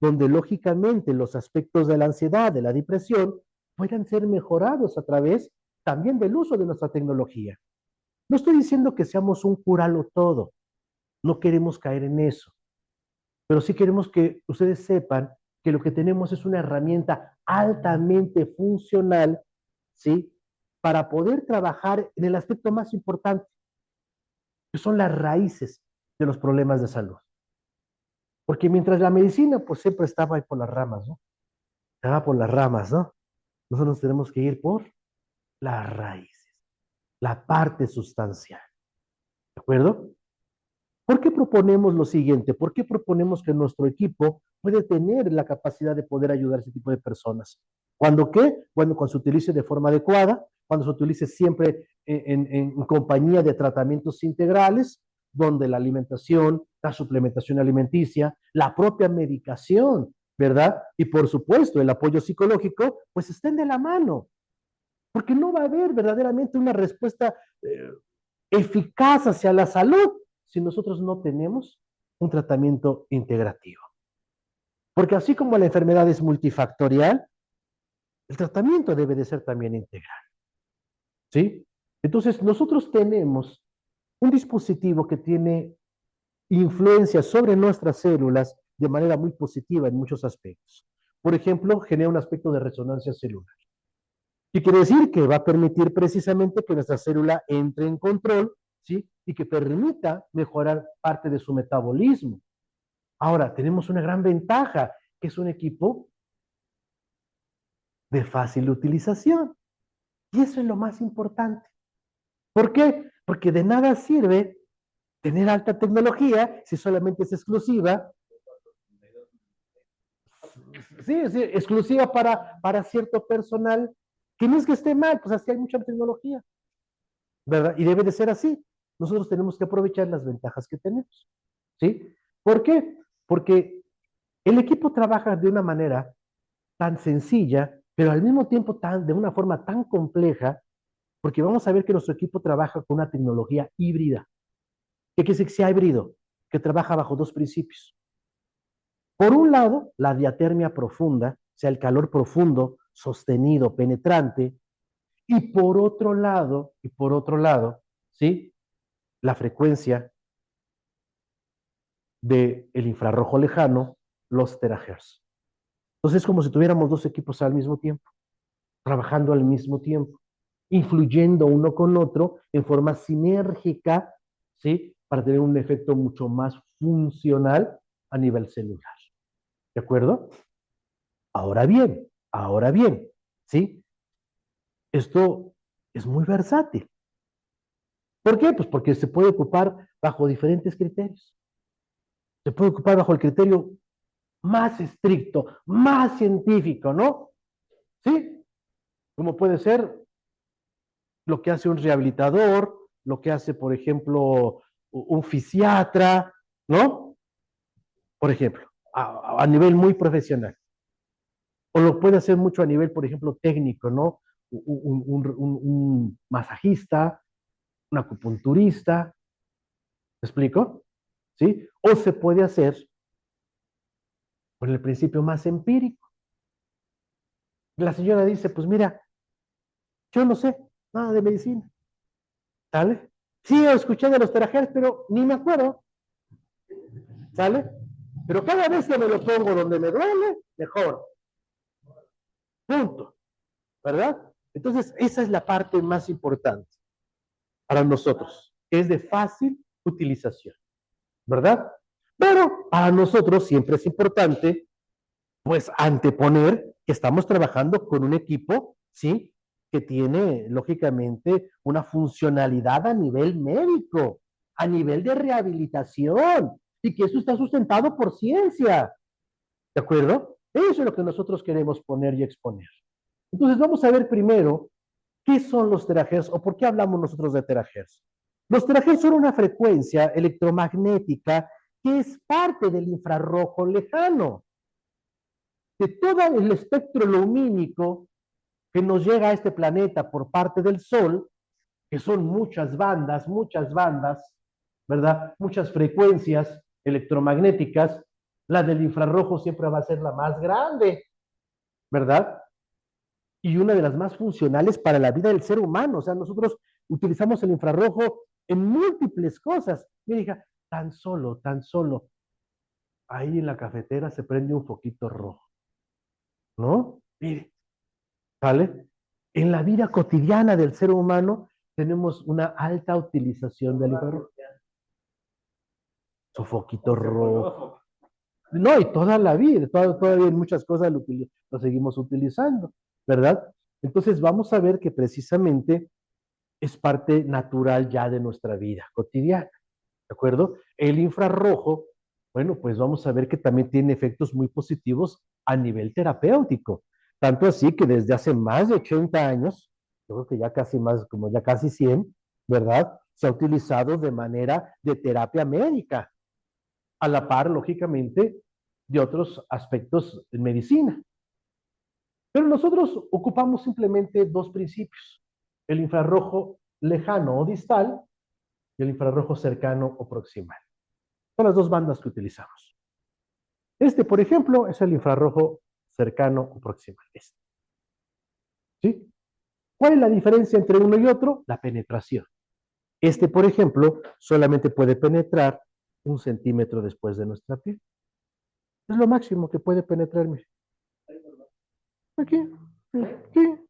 donde lógicamente los aspectos de la ansiedad, de la depresión, puedan ser mejorados a través también del uso de nuestra tecnología. No estoy diciendo que seamos un curalo todo, no queremos caer en eso, pero sí queremos que ustedes sepan que lo que tenemos es una herramienta altamente funcional, ¿sí? Para poder trabajar en el aspecto más importante, que son las raíces de los problemas de salud. Porque mientras la medicina, pues siempre estaba ahí por las ramas, ¿no? Estaba por las ramas, ¿no? Nosotros tenemos que ir por las raíces, la parte sustancial, ¿de acuerdo? ¿Por qué proponemos lo siguiente? ¿Por qué proponemos que nuestro equipo puede tener la capacidad de poder ayudar a ese tipo de personas? ¿Cuándo qué? Bueno, cuando se utilice de forma adecuada, cuando se utilice siempre en compañía de tratamientos integrales, donde la alimentación, la suplementación alimenticia, la propia medicación, ¿verdad? Y por supuesto el apoyo psicológico, pues estén de la mano, porque no va a haber verdaderamente una respuesta eficaz hacia la salud si nosotros no tenemos un tratamiento integrativo. Porque así como la enfermedad es multifactorial, el tratamiento debe de ser también integral. ¿Sí? Entonces, nosotros tenemos un dispositivo que tiene influencia sobre nuestras células de manera muy positiva en muchos aspectos. Por ejemplo, genera un aspecto de resonancia celular. Y quiere decir que va a permitir precisamente que nuestra célula entre en control, ¿sí? Y que permita mejorar parte de su metabolismo. Ahora, tenemos una gran ventaja, que es un equipo de fácil utilización. Y eso es lo más importante. ¿Por qué? Porque de nada sirve tener alta tecnología si solamente es exclusiva. Sí, sí, exclusiva para cierto personal, que no es que esté mal, pues así hay mucha tecnología, ¿verdad? Y debe de ser así. Nosotros tenemos que aprovechar las ventajas que tenemos, ¿sí? ¿Por qué? Porque el equipo trabaja de una manera tan sencilla, pero al mismo tiempo de una forma tan compleja, porque vamos a ver que nuestro equipo trabaja con una tecnología híbrida. ¿Qué quiere decir que sea híbrido? Que trabaja bajo dos principios. Por un lado, la diatermia profunda, o sea, el calor profundo, sostenido, penetrante, y por otro lado, ¿sí? La frecuencia del infrarrojo lejano, los terahertz. Entonces es como si tuviéramos dos equipos al mismo tiempo, trabajando al mismo tiempo, influyendo uno con otro en forma sinérgica, ¿sí? Para tener un efecto mucho más funcional a nivel celular. ¿De acuerdo? Ahora bien, ¿sí? Esto es muy versátil. ¿Por qué? Pues porque se puede ocupar bajo diferentes criterios. Se puede ocupar bajo el criterio más estricto, más científico, ¿no? ¿Sí? Como puede ser lo que hace un rehabilitador, lo que hace, por ejemplo, un fisiatra, ¿no? Por ejemplo, a nivel muy profesional. O lo puede hacer mucho a nivel, por ejemplo, técnico, ¿no? Un masajista, un acupunturista, ¿me explico? ¿Sí? O se puede hacer con el principio más empírico. La señora dice, pues mira, yo no sé nada de medicina, ¿sale? Sí, escuché de los terajeres, pero ni me acuerdo, ¿sale? Pero cada vez que me lo pongo donde me duele, mejor. Punto, ¿verdad? Entonces, esa es la parte más importante para nosotros, que es de fácil utilización, ¿verdad? Pero para nosotros siempre es importante, pues, anteponer que estamos trabajando con un equipo, ¿sí? Que tiene, lógicamente, una funcionalidad a nivel médico, a nivel de rehabilitación, y que eso está sustentado por ciencia, ¿de acuerdo? Eso es lo que nosotros queremos poner y exponer. Entonces, vamos a ver primero qué son los terahertz o por qué hablamos nosotros de terahertz. Los terahertz son una frecuencia electromagnética que es parte del infrarrojo lejano, de todo el espectro lumínico que nos llega a este planeta por parte del Sol, que son muchas bandas, ¿verdad? Muchas frecuencias electromagnéticas. La del infrarrojo siempre va a ser la más grande, ¿verdad? Y una de las más funcionales para la vida del ser humano. O sea, nosotros utilizamos el infrarrojo en múltiples cosas. Mira, hija, tan solo, ahí en la cafetera se prende un foquito rojo, ¿no? Mire, ¿vale? En la vida cotidiana del ser humano tenemos una alta utilización del infrarrojo. Su foquito rojo. No, y toda la vida, todavía en muchas cosas lo seguimos utilizando, ¿verdad? Entonces vamos a ver que precisamente es parte natural ya de nuestra vida cotidiana, ¿de acuerdo? El infrarrojo, bueno, pues vamos a ver que también tiene efectos muy positivos a nivel terapéutico, tanto así que desde hace más de 80 años, yo creo que ya casi más, como ya casi 100, ¿verdad? Se ha utilizado de manera de terapia médica, a la par, lógicamente, de otros aspectos de medicina. Pero nosotros ocupamos simplemente dos principios, el infrarrojo lejano o distal y el infrarrojo cercano o proximal. Son las dos bandas que utilizamos. Este, por ejemplo, es el infrarrojo cercano o proximal. Este. ¿Sí? ¿Cuál es la diferencia entre uno y otro? La penetración. Este, por ejemplo, solamente puede penetrar 1 centímetro después de nuestra piel. Es lo máximo que puede penetrar. Aquí, aquí.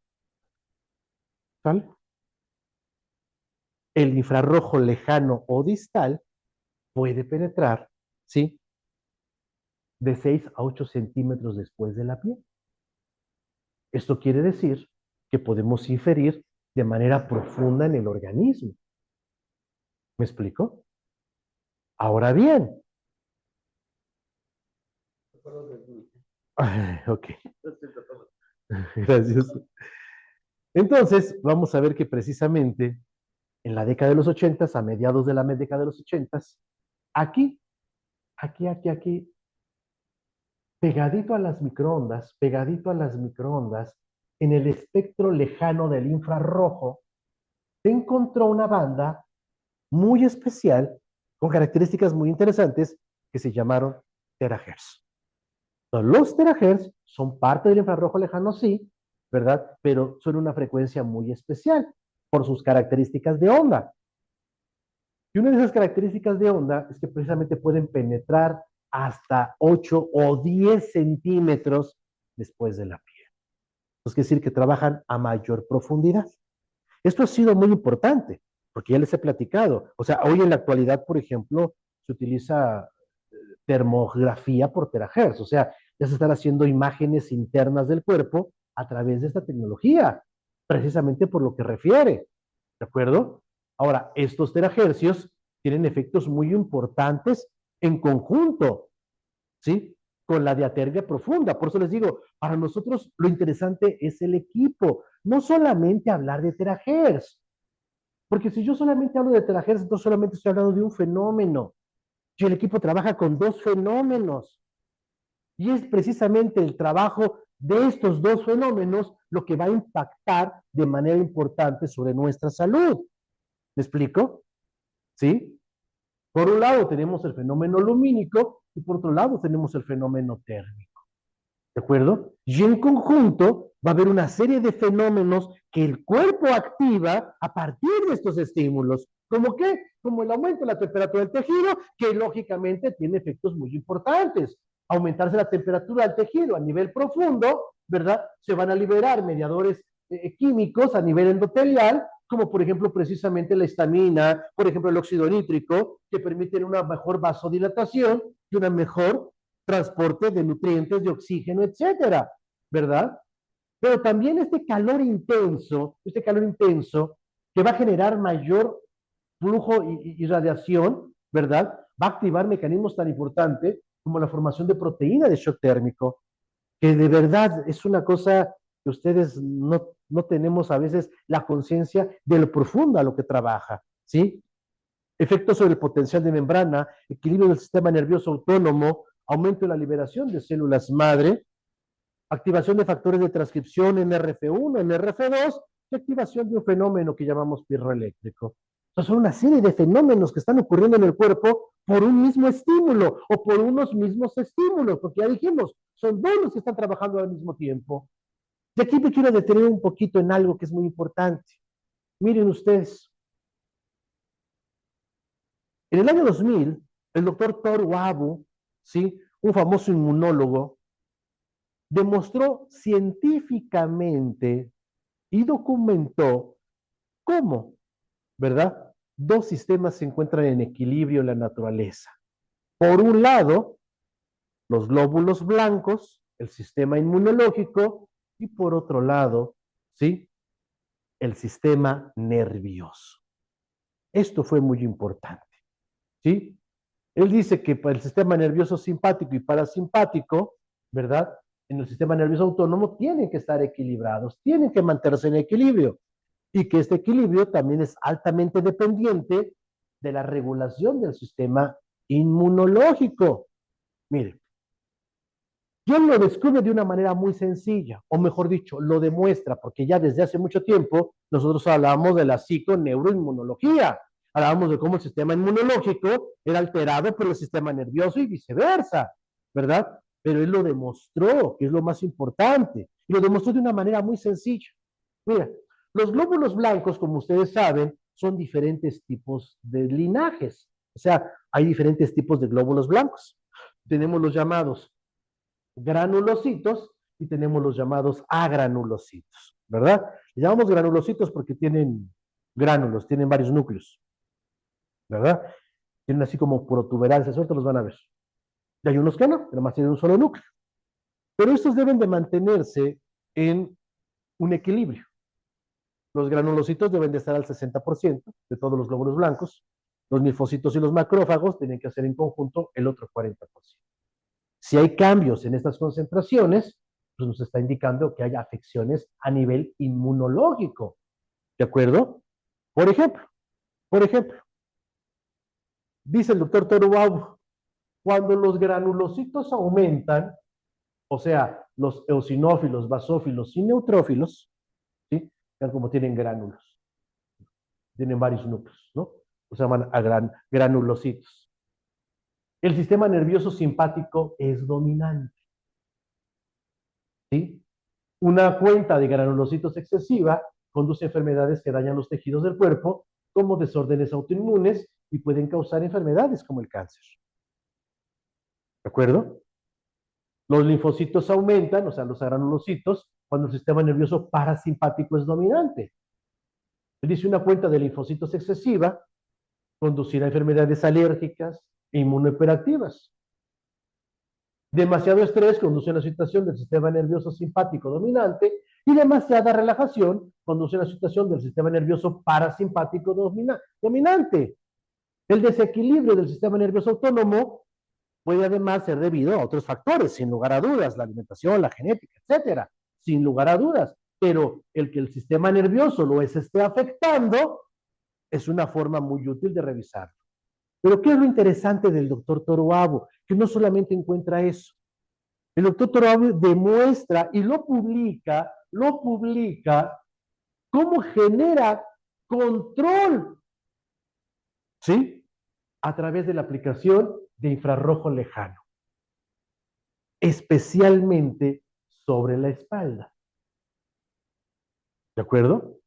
¿Sale? El infrarrojo lejano o distal puede penetrar, ¿sí? De 6 a 8 centímetros después de la piel. Esto quiere decir que podemos inferir de manera profunda en el organismo. ¿Me explico? Ahora bien. Ok. Gracias. Entonces, vamos a ver que precisamente en la década de los 80, a mediados de la década de los 80, aquí, aquí, pegadito a las microondas, en el espectro lejano del infrarrojo, se encontró una banda muy especial, con características muy interesantes, que se llamaron terahertz. Los terahertz son parte del infrarrojo lejano, sí, ¿verdad? Pero son una frecuencia muy especial por sus características de onda. Y una de esas características de onda es que precisamente pueden penetrar hasta 8 o 10 centímetros después de la piel. Es decir, que trabajan a mayor profundidad. Esto ha sido muy importante, porque ya les he platicado. O sea, hoy en la actualidad, por ejemplo, se utiliza termografía por terahertz. O sea, ya se están haciendo imágenes internas del cuerpo a través de esta tecnología, precisamente por lo que refiere. ¿De acuerdo? Ahora, estos terahercios tienen efectos muy importantes en conjunto, ¿sí? Con la diatergia profunda. Por eso les digo, para nosotros lo interesante es el equipo, no solamente hablar de terahertz. Porque si yo solamente hablo de terahertz, entonces solamente estoy hablando de un fenómeno. Y el equipo trabaja con dos fenómenos. Y es precisamente el trabajo de estos dos fenómenos lo que va a impactar de manera importante sobre nuestra salud. ¿Me explico? ¿Sí? Por un lado tenemos el fenómeno lumínico y por otro lado tenemos el fenómeno térmico. ¿De acuerdo? Y en conjunto va a haber una serie de fenómenos que el cuerpo activa a partir de estos estímulos. ¿Cómo qué? Como el aumento de la temperatura del tejido, que lógicamente tiene efectos muy importantes. Aumentarse la temperatura del tejido a nivel profundo, ¿verdad? Se van a liberar mediadores químicos a nivel endotelial como por ejemplo precisamente la histamina, por ejemplo el óxido nítrico, que permiten una mejor vasodilatación y un mejor transporte de nutrientes, de oxígeno, etcétera, ¿verdad? Pero también este calor intenso que va a generar mayor flujo y radiación, ¿verdad? Va a activar mecanismos tan importantes como la formación de proteína de shock térmico, que de verdad es una cosa que ustedes no tenemos a veces la conciencia de lo profundo a lo que trabaja, ¿sí? Efectos sobre el potencial de membrana, equilibrio del sistema nervioso autónomo, aumento de la liberación de células madre, activación de factores de transcripción NRF1, NRF2 y activación de un fenómeno que llamamos pirroeléctrico. Entonces son una serie de fenómenos que están ocurriendo en el cuerpo por un mismo estímulo o por unos mismos estímulos, porque ya dijimos, son dos los que están trabajando al mismo tiempo. Y aquí me quiero detener un poquito en algo que es muy importante. Miren ustedes, en el año 2000, el doctor Toru Wabu, ¿sí? Un famoso inmunólogo, demostró científicamente y documentó cómo, ¿verdad? Dos sistemas se encuentran en equilibrio en la naturaleza. Por un lado, los glóbulos blancos, el sistema inmunológico, y por otro lado, ¿sí? El sistema nervioso. Esto fue muy importante, ¿sí? Él dice que para el sistema nervioso simpático y parasimpático, ¿verdad? En el sistema nervioso autónomo tienen que estar equilibrados, tienen que mantenerse en equilibrio y que este equilibrio también es altamente dependiente de la regulación del sistema inmunológico. Mire, John lo descubre de una manera muy sencilla, o mejor dicho, lo demuestra, porque ya desde hace mucho tiempo nosotros hablábamos de la psiconeuroinmunología, hablábamos de cómo el sistema inmunológico era alterado por el sistema nervioso y viceversa, ¿verdad? Pero él lo demostró, que es lo más importante, y lo demostró de una manera muy sencilla. Mira, los glóbulos blancos, como ustedes saben, son diferentes tipos de linajes, o sea, hay diferentes tipos de glóbulos blancos. Tenemos los llamados granulocitos y tenemos los llamados agranulocitos, ¿verdad? Les llamamos granulocitos porque tienen gránulos, tienen varios núcleos, ¿verdad? Tienen así como protuberancias, ahorita los van a ver. Y hay unos que no, pero más tienen un solo núcleo. Pero estos deben de mantenerse en un equilibrio. Los granulocitos deben de estar al 60% de todos los glóbulos blancos. Los linfocitos y los macrófagos tienen que hacer en conjunto el otro 40%. Si hay cambios en estas concentraciones, pues nos está indicando que hay afecciones a nivel inmunológico. ¿De acuerdo? Por ejemplo, dice el doctor Toru, cuando los granulocitos aumentan, o sea, los eosinófilos, basófilos y neutrófilos, ¿sí? Vean cómo tienen gránulos, tienen varios núcleos, ¿no? Se llaman granulocitos. El sistema nervioso simpático es dominante, ¿sí? Una cuenta de granulocitos excesiva conduce a enfermedades que dañan los tejidos del cuerpo, como desórdenes autoinmunes y pueden causar enfermedades como el cáncer. ¿De acuerdo? Los linfocitos aumentan, o sea, los granulocitos, cuando el sistema nervioso parasimpático es dominante. Dice una cuenta de linfocitos excesiva conducirá a enfermedades alérgicas e inmunohiperactivas. Demasiado estrés conduce a una situación del sistema nervioso simpático dominante y demasiada relajación conduce a una situación del sistema nervioso parasimpático dominante. El desequilibrio del sistema nervioso autónomo puede además ser debido a otros factores, sin lugar a dudas, la alimentación, la genética, etcétera, sin lugar a dudas. Pero el que el sistema nervioso lo esté afectando es una forma muy útil de revisarlo. Pero ¿qué es lo interesante del doctor Toru Wabu? Que no solamente encuentra eso. El doctor Toru Wabu demuestra y lo publica cómo genera control, ¿sí? A través de la aplicación de infrarrojo lejano, especialmente sobre la espalda. ¿De acuerdo?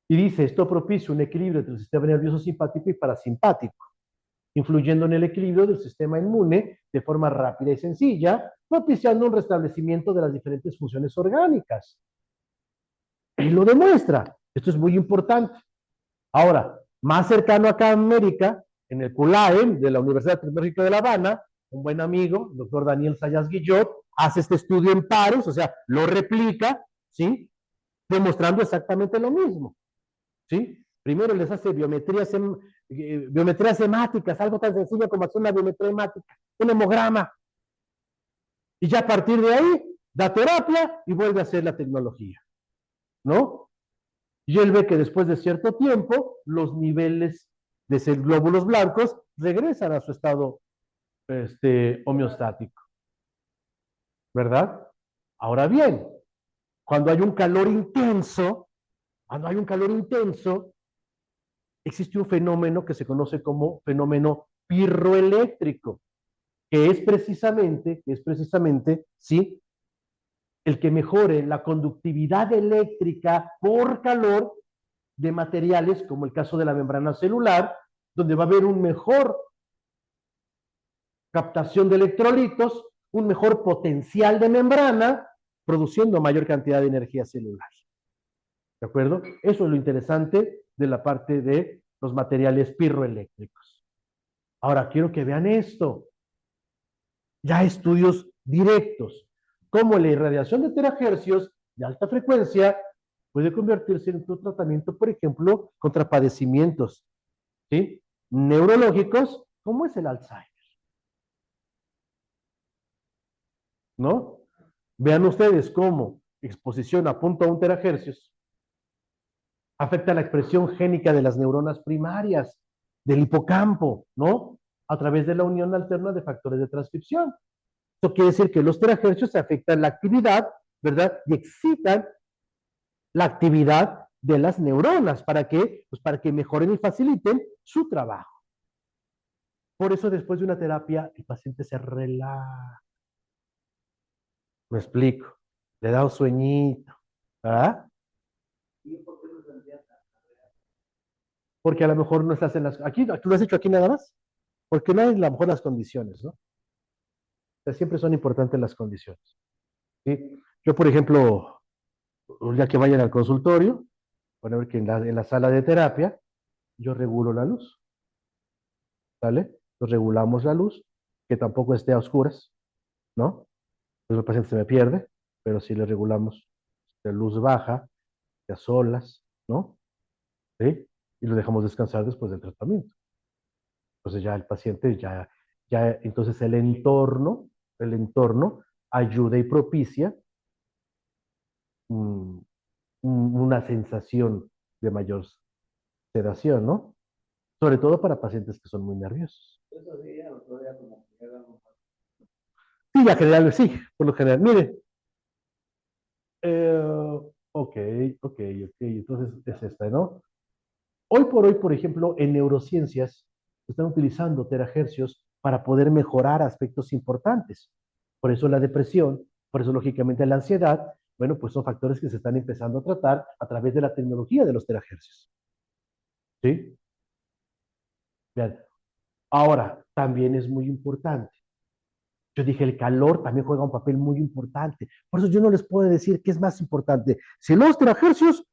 Y dice, esto propicia un equilibrio entre el sistema nervioso simpático y parasimpático, influyendo en el equilibrio del sistema inmune de forma rápida y sencilla, propiciando un restablecimiento de las diferentes funciones orgánicas. Él lo demuestra. Esto es muy importante. Ahora, más cercano acá a América, en el CULAEM de la Universidad Tecnológica de La Habana, un buen amigo, el doctor Daniel Sayas Guillot, hace este estudio en pares, o sea, lo replica, ¿sí? Demostrando exactamente lo mismo, ¿sí? Primero les hace biometrías semáticas, algo tan sencillo como hacer una biometría hemática, un hemograma, y ya a partir de ahí da terapia y vuelve a hacer la tecnología, ¿no? Y él ve que después de cierto tiempo, los niveles de glóbulos blancos regresan a su estado homeostático, ¿verdad? Ahora bien, cuando hay un calor intenso, cuando hay un calor intenso, existe un fenómeno que se conoce como fenómeno pirroeléctrico, que es precisamente, ¿sí? El que mejore la conductividad eléctrica por calor de materiales, como el caso de la membrana celular, donde va a haber un mejor captación de electrolitos, un mejor potencial de membrana, produciendo mayor cantidad de energía celular. ¿De acuerdo? Eso es lo interesante de la parte de los materiales pirroeléctricos. Ahora, quiero que vean esto. Ya estudios directos, como la irradiación de terahercios de alta frecuencia puede convertirse en un tratamiento, por ejemplo, contra padecimientos, ¿sí? Neurológicos, como es el Alzheimer, ¿no? Vean ustedes cómo exposición a 0.1 terahercios afecta la expresión génica de las neuronas primarias, del hipocampo, ¿no? A través de la unión alterna de factores de transcripción. Esto quiere decir que los terahercios afectan la actividad, ¿verdad? Y excitan la actividad de las neuronas. ¿Para qué? Pues para que mejoren y faciliten su trabajo. Por eso después de una terapia el paciente se relaja. Me explico. Le da un sueñito. ¿Ah? Porque a lo mejor no estás en las... Aquí, ¿tú lo has hecho aquí nada más? Porque no hay a lo mejor las condiciones, ¿no? O sea, siempre son importantes las condiciones. ¿Sí? Yo, por ejemplo, ya que vayan al consultorio, van a ver que en la sala de terapia yo regulo la luz, ¿sale? Entonces regulamos la luz, que tampoco esté a oscuras, ¿no? Entonces el paciente se me pierde, pero si le regulamos de luz baja, de a solas, ¿no? ¿Sí? Y lo dejamos descansar después del tratamiento. Entonces ya el paciente, entonces el entorno ayuda y propicia mm, una sensación de mayor sedación, ¿no? Sobre todo para pacientes que son muy nerviosos. Sí, ya general, sí, por lo general. Mire, ok, ok, entonces es esta, ¿no? Hoy por hoy, por ejemplo, en neurociencias se están utilizando terahercios para poder mejorar aspectos importantes. Por eso la depresión, por eso lógicamente la ansiedad, bueno, pues son factores que se están empezando a tratar a través de la tecnología de los terahercios. ¿Sí? Bien. Ahora, también es muy importante. Yo dije, el calor también juega un papel muy importante. Por eso yo no les puedo decir qué es más importante, si los terahercios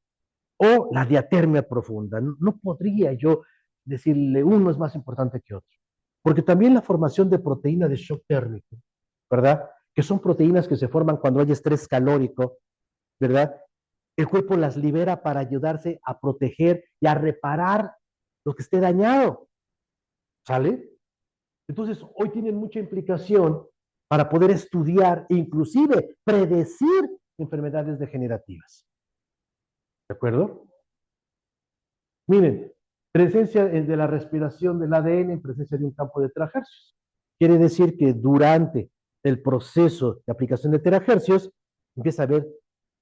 o la diatermia profunda. No, no podría yo decirle uno es más importante que otro. Porque también la formación de proteína de shock térmico, ¿verdad? Que son proteínas que se forman cuando hay estrés calórico, ¿verdad? El cuerpo las libera para ayudarse a proteger y a reparar lo que esté dañado, ¿sale? Entonces, hoy tienen mucha implicación para poder estudiar e inclusive predecir enfermedades degenerativas. ¿De acuerdo? Miren, presencia de la respiración del ADN en presencia de un campo de terahercios. Quiere decir que durante el proceso de aplicación de terahercios empieza a haber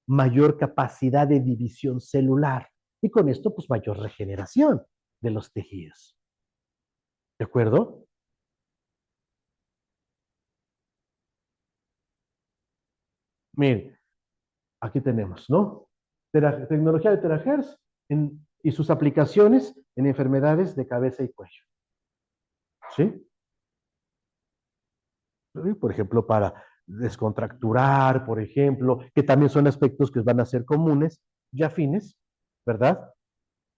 mayor capacidad de división celular y con esto pues mayor regeneración de los tejidos. ¿De acuerdo? Miren, aquí tenemos, ¿no? Tecnología de terahertz y sus aplicaciones en enfermedades de cabeza y cuello. ¿Sí? Por ejemplo, para descontracturar, por ejemplo, que también son aspectos que van a ser comunes y afines ¿verdad?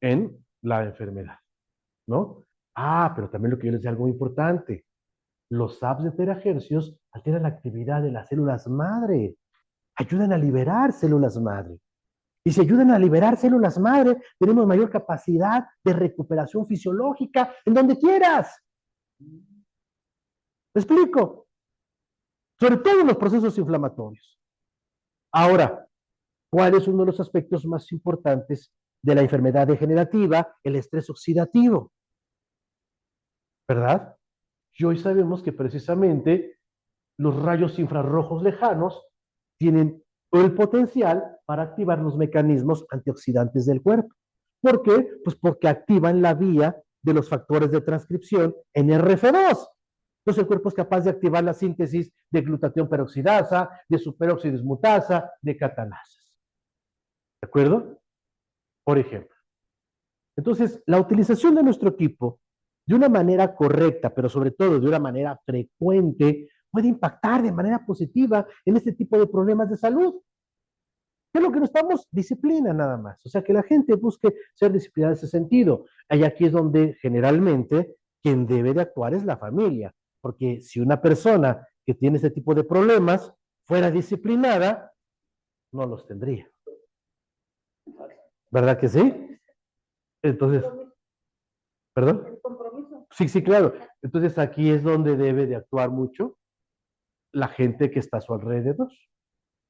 En la enfermedad, ¿no? Ah, pero también lo que yo les decía, algo importante. Los apps de terahercios alteran la actividad de las células madre, ayudan a liberar células madre. Y si ayudan a liberar células madre, tenemos mayor capacidad de recuperación fisiológica en donde quieras. ¿Me explico? Sobre todo en los procesos inflamatorios. Ahora, ¿cuál es uno de los aspectos más importantes de la enfermedad degenerativa? El estrés oxidativo, ¿verdad? Y hoy sabemos que precisamente los rayos infrarrojos lejanos tienen el potencial para activar los mecanismos antioxidantes del cuerpo. ¿Por qué? Pues porque activan la vía de los factores de transcripción NRF2. Entonces el cuerpo es capaz de activar la síntesis de glutatión peroxidasa, de superóxido dismutasa, de catalasas. ¿De acuerdo? Por ejemplo. Entonces, la utilización de nuestro equipo de una manera correcta, pero sobre todo de una manera frecuente, puede impactar de manera positiva en este tipo de problemas de salud. ¿Qué es lo que necesitamos? Disciplina nada más. O sea, que la gente busque ser disciplinada en ese sentido. Y aquí es donde generalmente quien debe de actuar es la familia. Porque si una persona que tiene ese tipo de problemas fuera disciplinada, no los tendría. ¿Verdad que sí? Entonces, ¿perdón? El compromiso. Sí, sí, claro. Entonces aquí es donde debe de actuar mucho la gente que está a su alrededor,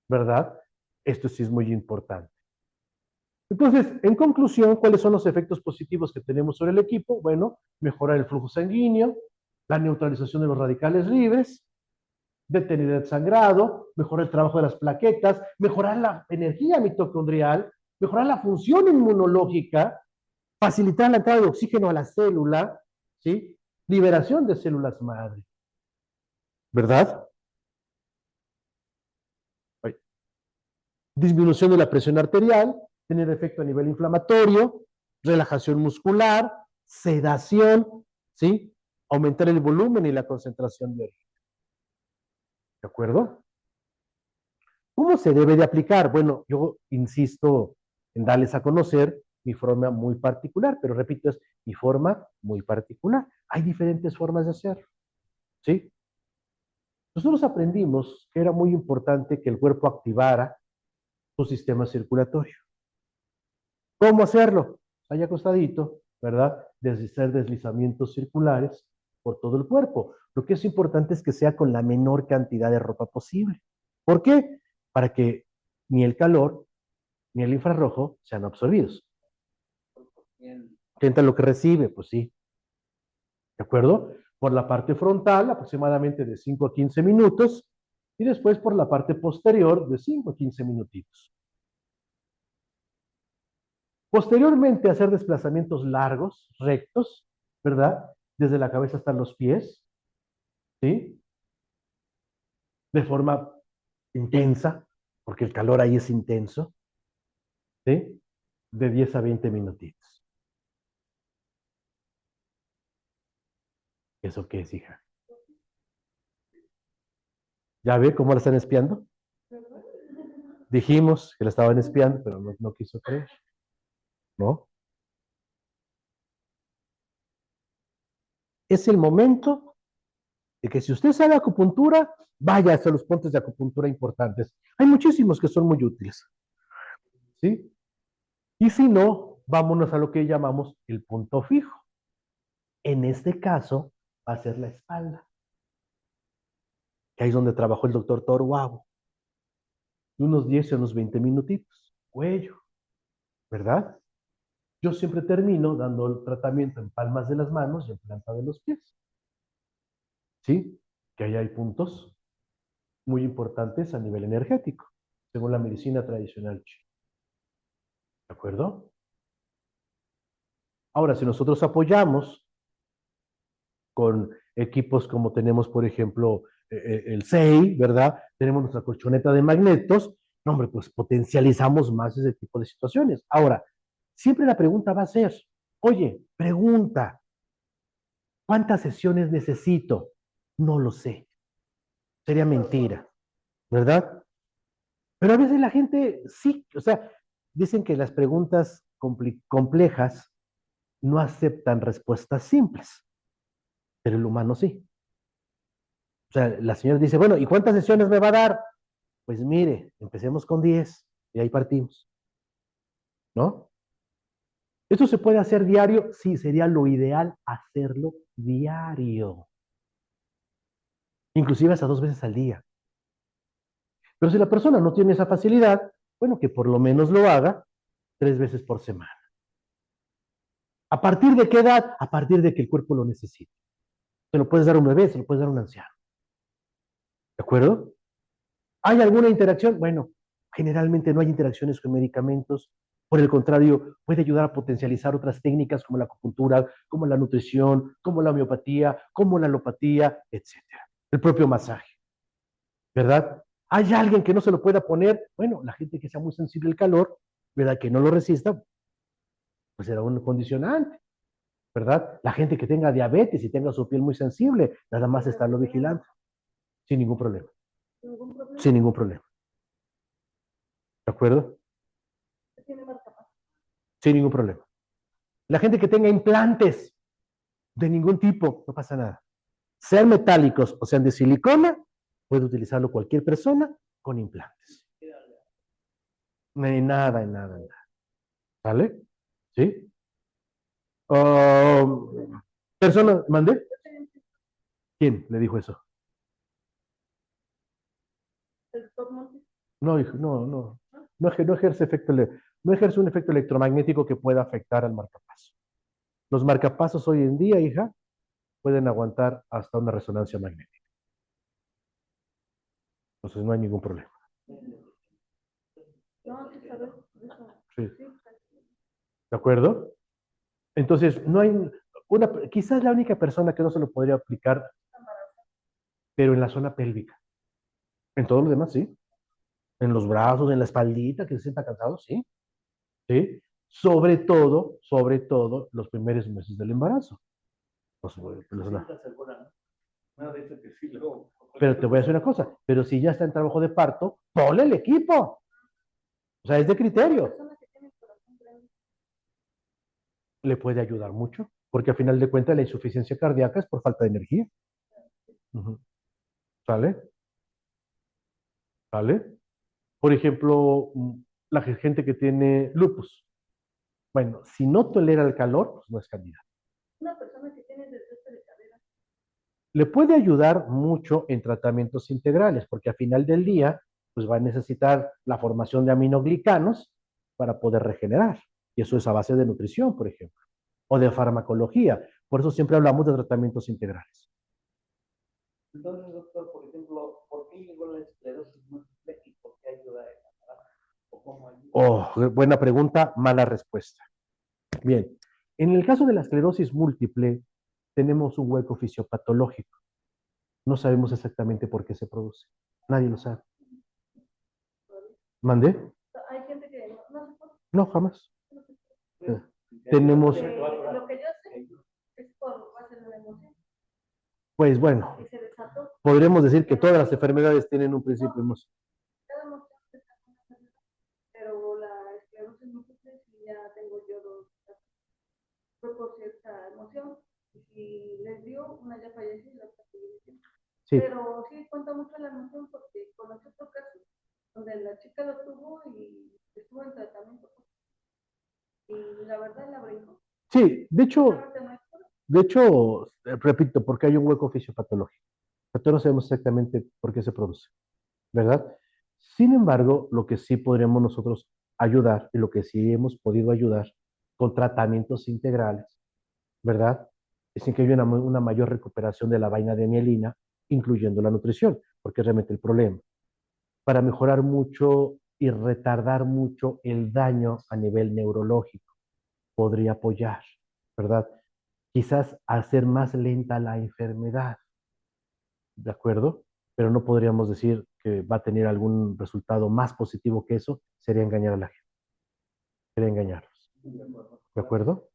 ¿verdad? Esto sí es muy importante. Entonces, en conclusión, ¿cuáles son los efectos positivos que tenemos sobre el equipo? Bueno, mejorar el flujo sanguíneo, la neutralización de los radicales libres, detener el sangrado, mejorar el trabajo de las plaquetas, mejorar la energía mitocondrial, mejorar la función inmunológica, facilitar la entrada de oxígeno a la célula, ¿sí? Liberación de células madre, ¿verdad? Disminución de la presión arterial, tener efecto a nivel inflamatorio, relajación muscular, sedación, ¿sí? Aumentar el volumen y la concentración de orina. ¿De acuerdo? ¿Cómo se debe de aplicar? Bueno, yo insisto en darles a conocer mi forma muy particular, pero repito, es mi forma muy particular. Hay diferentes formas de hacerlo, ¿sí? Nosotros aprendimos que era muy importante que el cuerpo activara su sistema circulatorio. ¿Cómo hacerlo? Ahí acostadito, ¿verdad? Hacer deslizamientos circulares por todo el cuerpo. Lo que es importante es que sea con la menor cantidad de ropa posible. ¿Por qué? Para que ni el calor ni el infrarrojo sean absorbidos. ¿Sienta lo que recibe? Pues sí. ¿De acuerdo? Por la parte frontal, aproximadamente de 5 a 15 minutos, y después por la parte posterior, de 5 a 15 minutitos. Posteriormente, hacer desplazamientos largos, rectos, ¿verdad? Desde la cabeza hasta los pies, ¿sí? De forma intensa, porque el calor ahí es intenso, ¿sí? De 10 a 20 minutitos. ¿Eso qué es, hija? ¿Ya ve cómo la están espiando? Dijimos que la estaban espiando, pero no quiso creer, ¿no? Es el momento de que si usted sabe acupuntura, vaya hacia los puntos de acupuntura importantes. Hay muchísimos que son muy útiles, ¿sí? Y si no, vámonos a lo que llamamos el punto fijo. En este caso, va a ser la espalda, que ahí es donde trabajó el doctor Toruabo. Unos 10 o unos 20 minutitos. Cuello, ¿verdad? Yo siempre termino dando el tratamiento en palmas de las manos y en planta de los pies. ¿Sí? Que ahí hay puntos muy importantes a nivel energético, según la medicina tradicional china. ¿De acuerdo? Ahora, si nosotros apoyamos con equipos como tenemos, por ejemplo, el SEI, ¿verdad? Tenemos nuestra colchoneta de magnetos, no, hombre, pues potencializamos más ese tipo de situaciones. Ahora, siempre la pregunta va a ser, oye, pregunta, ¿cuántas sesiones necesito? No lo sé. Sería mentira, ¿verdad? Pero a veces la gente sí, o sea, dicen que las preguntas complejas no aceptan respuestas simples, pero el humano sí. O sea, la señora dice, bueno, ¿y cuántas sesiones me va a dar? Pues mire, empecemos con 10 y ahí partimos, ¿no? ¿Esto se puede hacer diario? Sí, sería lo ideal hacerlo diario. Inclusive hasta 2 veces al día. Pero si la persona no tiene esa facilidad, bueno, que por lo menos lo haga 3 veces por semana. ¿A partir de qué edad? A partir de que el cuerpo lo necesite. Se lo puedes dar a un bebé, se lo puedes dar a un anciano. ¿De acuerdo? ¿Hay alguna interacción? Bueno, generalmente no hay interacciones con medicamentos. Por el contrario, puede ayudar a potencializar otras técnicas como la acupuntura, como la nutrición, como la homeopatía, como la alopatía, etcétera. El propio masaje, ¿verdad? ¿Hay alguien que no se lo pueda poner? Bueno, la gente que sea muy sensible al calor, ¿verdad? Que no lo resista, pues será un condicionante, ¿verdad? La gente que tenga diabetes y tenga su piel muy sensible, nada más estarlo vigilando, sin ningún problema. Sin ningún problema. ¿De acuerdo? Sin ningún problema. La gente que tenga implantes de ningún tipo, no pasa nada. Sean metálicos o sean de silicona, puede utilizarlo cualquier persona con implantes. Nada, en nada, en nada. ¿Vale? ¿Sí? Persona, ¿mandé? ¿Quién le dijo eso? No, hijo, no, no. No ejerce no ejerce un efecto electromagnético que pueda afectar al marcapaso. Los marcapasos hoy en día, hija, pueden aguantar hasta una resonancia magnética. Entonces no hay ningún problema. Sí. ¿De acuerdo? Entonces, no hay quizás la única persona que no se lo podría aplicar, pero en la zona pélvica. En todo lo demás, sí. En los brazos, en la espaldita, que se sienta cansado, sí. Sí. Sobre todo, los primeros meses del embarazo. Pero te voy a decir una cosa, pero si ya está en trabajo de parto, ponle el equipo. O sea, es de criterio. Le puede ayudar mucho, porque al final de cuentas la insuficiencia cardíaca es por falta de energía. Ujú. ¿Sale? ¿Sale? Por ejemplo, la gente que tiene lupus. Bueno, si no tolera el calor, pues no es candidato. Una persona que tiene desgaste de cadera. Le puede ayudar mucho en tratamientos integrales, porque al final del día, pues va a necesitar la formación de aminoglicanos para poder regenerar. Y eso es a base de nutrición, por ejemplo, o de farmacología. Por eso siempre hablamos de tratamientos integrales. Entonces, doctor, por ejemplo, ¿por qué llegó la esclerosis múltiple y por qué ayuda a buena pregunta, mala respuesta. Bien, en el caso de la esclerosis múltiple, tenemos un hueco fisiopatológico. No sabemos exactamente por qué se produce. Nadie lo sabe. ¿Mandé? Hay gente que no, jamás. Tenemos. Lo que yo sé es por base de la emoción. Pues bueno, podremos decir que todas las enfermedades tienen un principio emocional. Pero la esclerosis múltiple sí ya tengo yo dos, fue por cierta emoción. Y si les dio, una ya falleció y la otra falleció. Sí. Pero sí cuenta mucho la emoción porque conocí otro caso donde la chica lo tuvo y estuvo en tratamiento. Y la verdad la brincó. Sí, de hecho, repito, porque hay un hueco fisiopatológico. Pero no sabemos exactamente por qué se produce, ¿verdad? Sin embargo, lo que sí podríamos nosotros ayudar y lo que sí hemos podido ayudar con tratamientos integrales, ¿verdad? Es en que haya una mayor recuperación de la vaina de mielina, incluyendo la nutrición, porque es realmente el problema. Para mejorar mucho y retardar mucho el daño a nivel neurológico, podría apoyar, ¿verdad? Quizás hacer más lenta la enfermedad, ¿de acuerdo? Pero no podríamos decir que va a tener algún resultado más positivo que eso, sería engañar a la gente, sería engañarlos, ¿de acuerdo?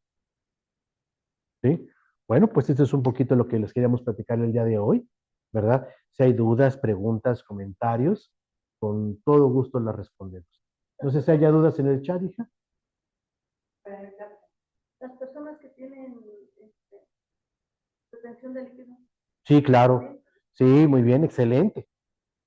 ¿Sí? Bueno, pues esto es un poquito lo que les queríamos platicar el día de hoy, ¿verdad? Si hay dudas, preguntas, comentarios, con todo gusto las respondemos. No sé si haya dudas en el chat, hija. Las personas que tienen retención de líquidos. Sí, claro. Sí, muy bien, excelente.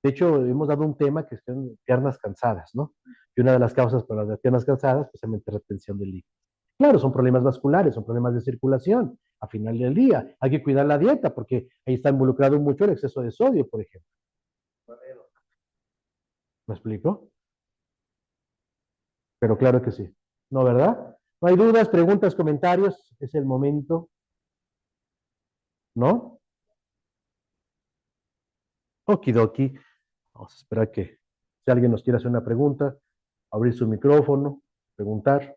De hecho, hemos dado un tema que son piernas cansadas, ¿no? Y una de las causas para las piernas cansadas, precisamente retención de líquidos. Claro, son problemas vasculares, son problemas de circulación. A final del día, hay que cuidar la dieta porque ahí está involucrado mucho el exceso de sodio, por ejemplo. ¿Me explico? Pero claro que sí. ¿No, verdad? No hay dudas, preguntas, comentarios. Es el momento, ¿no? Okidoki. Vamos a esperar que si alguien nos quiere hacer una pregunta, abrir su micrófono, preguntar.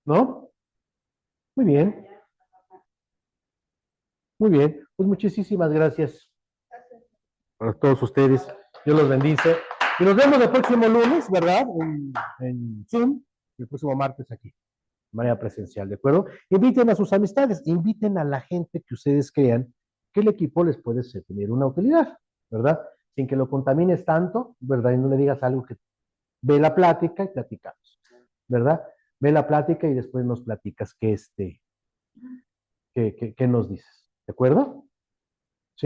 ¿No? Muy bien, muy bien. Pues muchísimas gracias a todos ustedes. Dios los bendice. Y nos vemos el próximo lunes, ¿verdad? En Zoom, el próximo martes aquí, de manera presencial, ¿de acuerdo? Inviten a sus amistades, inviten a la gente que ustedes crean que el equipo les puede tener una utilidad, ¿verdad? Sin que lo contamines tanto, ¿verdad? Y no le digas algo que ve la plática y platicamos, ¿verdad? Ve la plática y después nos platicas qué nos dices, ¿de acuerdo?